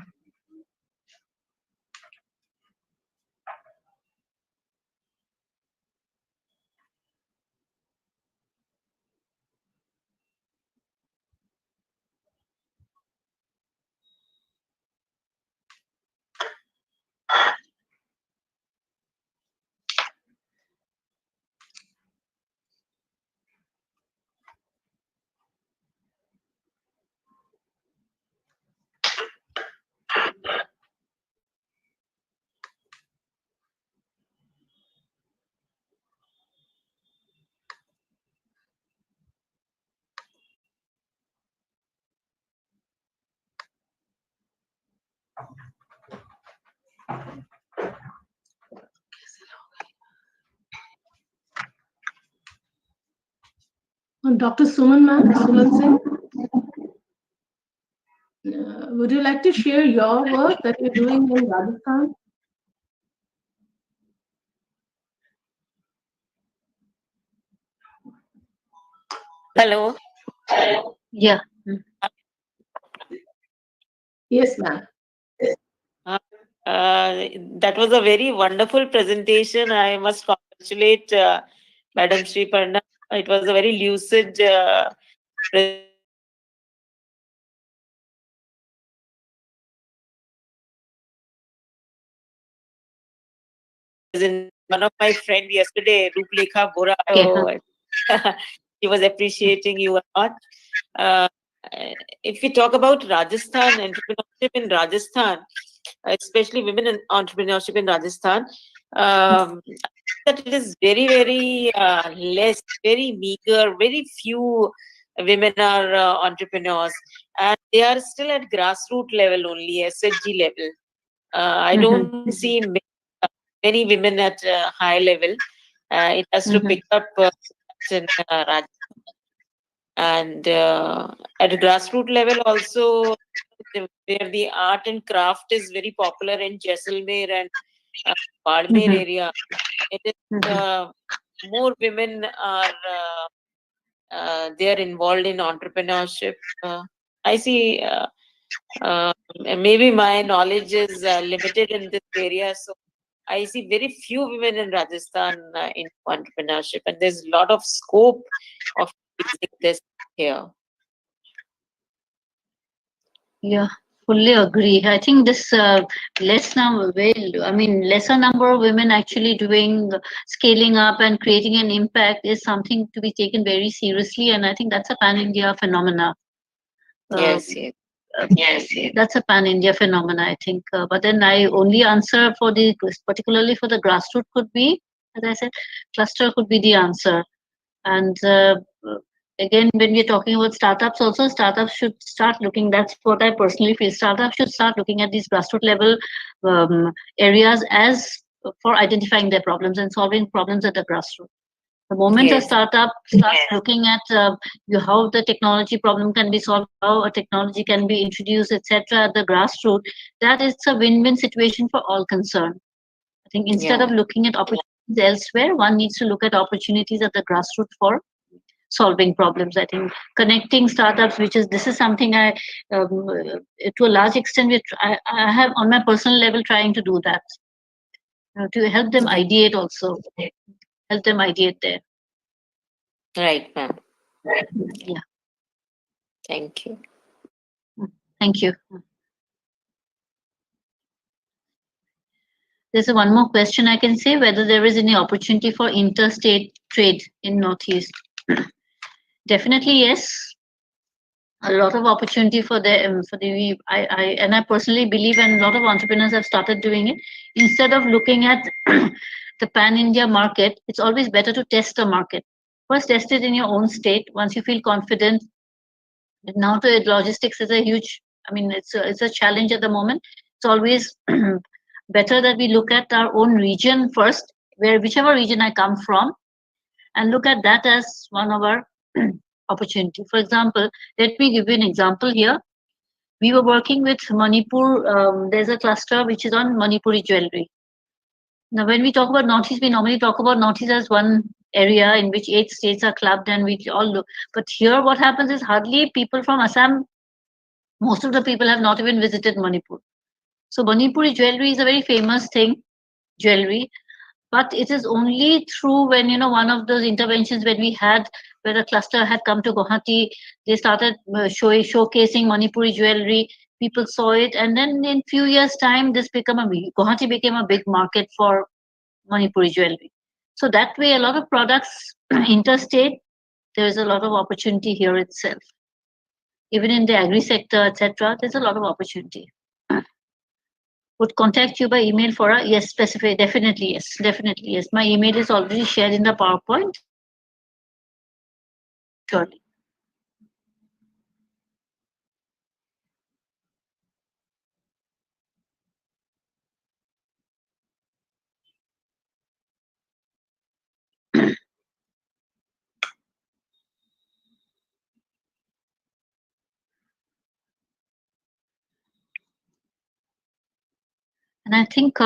Dr. Suman, ma'am, Suman Singh, would you like to share your work that you're doing in Rajasthan? Hello. Yeah. Yes, ma'am. Uh, that was a very wonderful presentation. I must congratulate Madam Sriparna. It was a very lucid presentation. One of my friend yesterday, Ruplekha Bora, Okay. she was appreciating you a lot. Uh, if we talk about Rajasthan, entrepreneurship in Rajasthan, especially women in entrepreneurship in Rajasthan, that it is very, very less, very meager, very few women are entrepreneurs, and they are still at grassroots level only, SHG level. I Mhm. don't see many women at high level. It has to Mhm. pick up in and at a grassroots level also, where the art and craft is very popular in Jaisalmer and Badmer Mhm. area, it is Mhm. more women are they are involved in entrepreneurship. I see. Maybe my knowledge is limited in this area, so I see very few women in Rajasthan in entrepreneurship, and there's a lot of scope of increasing this here. Yeah, fully agree. I think this lesser number of women actually doing scaling up and creating an impact is something to be taken very seriously, and I think that's a pan-India phenomena. Uh, Yes, yes, that's a pan-India phenomena, I think. But then I only answer for the particularly for the grassroots could be, as I said, cluster could be the answer. And again, when we're talking about startups, also startups should start looking. That's what I personally feel. Startups should start looking at these grassroots level areas as for identifying their problems and solving problems at the grassroots. The moment a yes, startup starts looking at how the technology problem can be solved, how a technology can be introduced, etc., at the grassroots, that is a win-win situation for all concerned. I think instead of yeah, looking at opportunities elsewhere, one needs to look at opportunities at the grassroots for solving problems. I think connecting startups, which is this is something to a large extent, I have on my personal level trying to do that to help them yeah. ideate also, help them ideate there. Right, ma'am. Yeah, Thank you. thank you. There's one more question I can say whether there is any opportunity for interstate trade in Northeast. Definitely yes, a lot of opportunity for the I personally believe, and a lot of entrepreneurs have started doing it. Instead of looking at the pan India market, it's always better to test the market. First test it in your own state. Once you feel confident, now the logistics is a huge, it's a challenge at the moment. It's always better that we look at our own region first, where whichever region I come from, and look at that as one of our opportunity. For example, let me give you an example here. We were working with Manipur. There's a cluster which is on Manipuri jewelry. Now, when we talk about Northeast, we normally talk about Northeast as one area in which 8 states are clubbed and we all look. But here, what happens is hardly people from Assam, most of the people have not even visited Manipur. So, Manipuri jewelry is a very famous thing, jewelry. But it is only through when, one of those interventions when we had, where the cluster had come to Guwahati, they started showcasing Manipuri jewelry. People saw it, and then in few years' time, Guwahati became a big market for Manipuri jewelry. So that way, a lot of products interstate. There is a lot of opportunity here itself. Even in the agri sector, etc., there's a lot of opportunity. Would contact you by email for a yes specific, definitely yes, my email is already shared in the PowerPoint, surely. And I think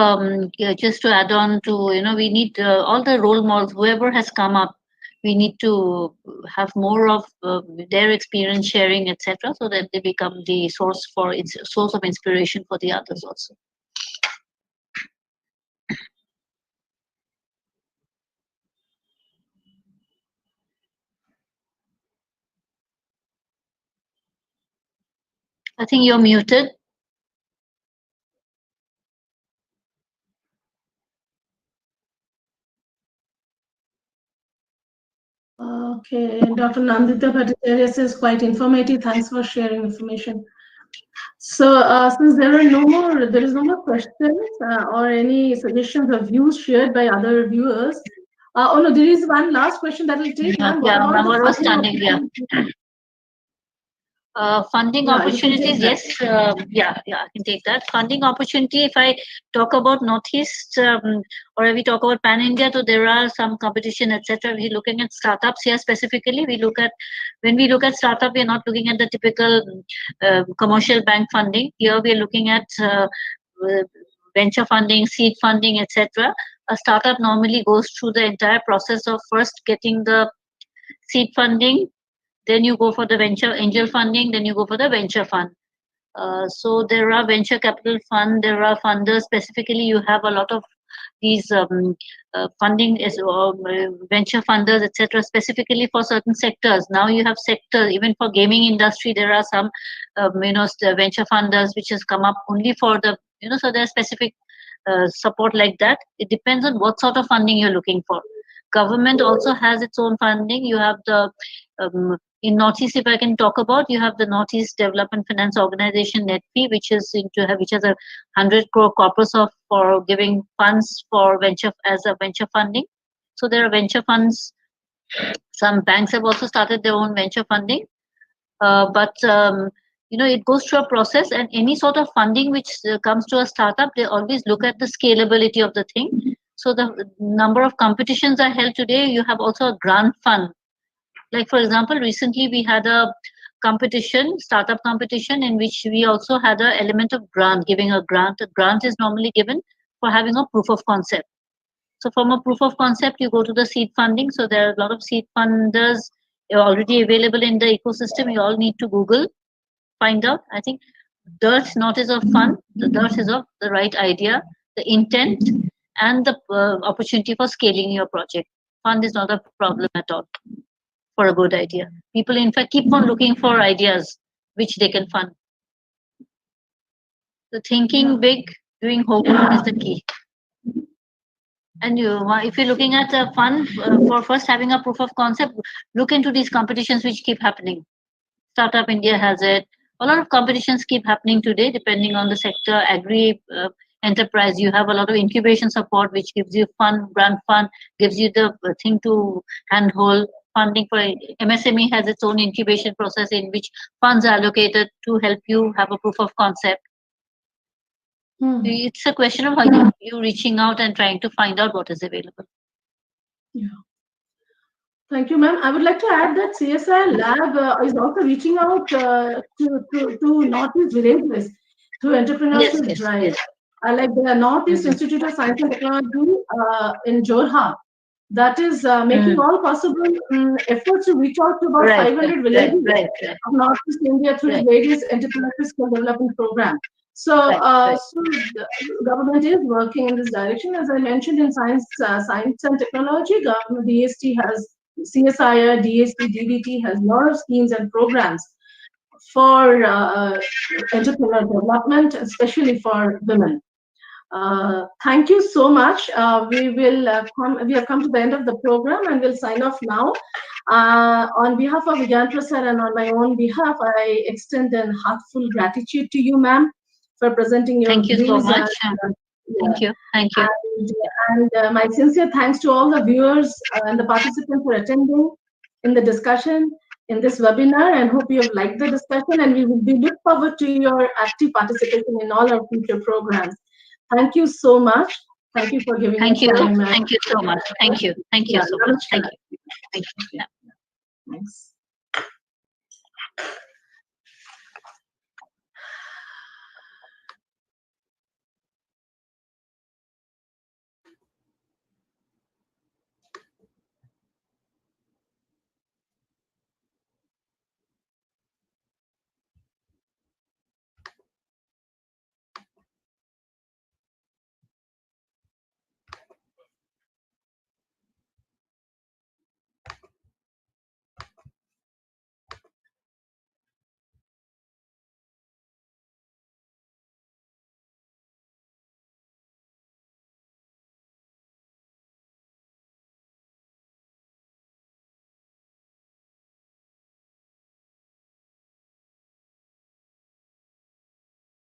yeah, just to add on to, we need all the role models, whoever has come up, we need to have more of their experience sharing, etc., so that they become the source of inspiration for the others also. I think you're muted. Okay, Dr. Nandita Bhattacharya says quite informative. Thanks for sharing information. So, since there is no more questions or any suggestions or views shared by other viewers. Oh no, there is one last question that will take. Ma'am, what Yeah, about the what was funding standing? Yeah. opportunities? Funding Yeah, you can take opportunities, that. yes. Yeah, I can take that. Funding opportunity, if I talk about Northeast or if we talk about Pan India, so there are some competition, etc. We're looking at startups here specifically. When we look at startup, we're not looking at the typical commercial bank funding. Here we're looking at venture funding, seed funding, etc. A startup normally goes through the entire process of first getting the seed funding, then you go for the venture angel funding, then you go for the venture fund. So there are venture capital fund, there are funders. Specifically, you have a lot of these funding is venture funders, etc. Specifically for certain sectors. Now you have sectors even for gaming industry. There are some venture funders which has come up only for the so there are specific support like that. It depends on what sort of funding you're looking for. Government also has its own funding. You have the in Northeast, if I can talk about, you have the Northeast Development Finance Organization (NETFI), which has a 100 crore corpus for giving funds for venture as a venture funding. So there are venture funds. Some banks have also started their own venture funding, but it goes through a process. And any sort of funding which comes to a startup, they always look at the scalability of the thing. So the number of competitions are held today. You have also a grant fund. Like for example, recently we had a startup competition, in which we also had an element of giving a grant. A grant is normally given for having a proof of concept. So from a proof of concept, you go to the seed funding. So there are a lot of seed funders already available in the ecosystem. You all need to Google, find out. I think dirt not is of fun. The dirt is of the right idea, the intent, and the opportunity for scaling your project. Fund is not a problem at all for a good idea. People, in fact, keep on looking for ideas which they can fund. So thinking big, doing homework is the key. And if you're looking at a fund for first having a proof of concept, look into these competitions which keep happening. Startup India has it. A lot of competitions keep happening today, depending on the sector. Agri enterprise, you have a lot of incubation support, which gives you grant fund, gives you the thing to handhold. Funding for MSME has its own incubation process in which funds are allocated to help you have a proof of concept. It's a question of how you reaching out and trying to find out what is available. Yeah. Thank you, ma'am. I would like to add that CSI Lab is also reaching out to Northeast villages through entrepreneurship drive. Yes. Like the Northeast Institute of Science and Technology in Jorhat, that is making all possible efforts to reach out to about 500 villages of Northeast India through various entrepreneurship skill development programs. So, so the government is working in this direction. As I mentioned, in science and technology, government, the ISTI has CSIR, DST, DBT has a lot of schemes and programs for entrepreneur development, especially for women. Thank you so much. We have come to the end of the program and we'll sign off now. On behalf of Vigyan Prasar and on my own behalf, I extend a heartfelt gratitude to you, ma'am, for presenting your Thank you views. So much. Thank you. And my sincere thanks to all the viewers and the participants for attending in the discussion in this webinar, and hope you have liked the discussion, and we look forward to your active participation in all our future programs. Thank you so much. Thank you for giving us time. Thank you so much. Thank you so much. Thank you. Thanks.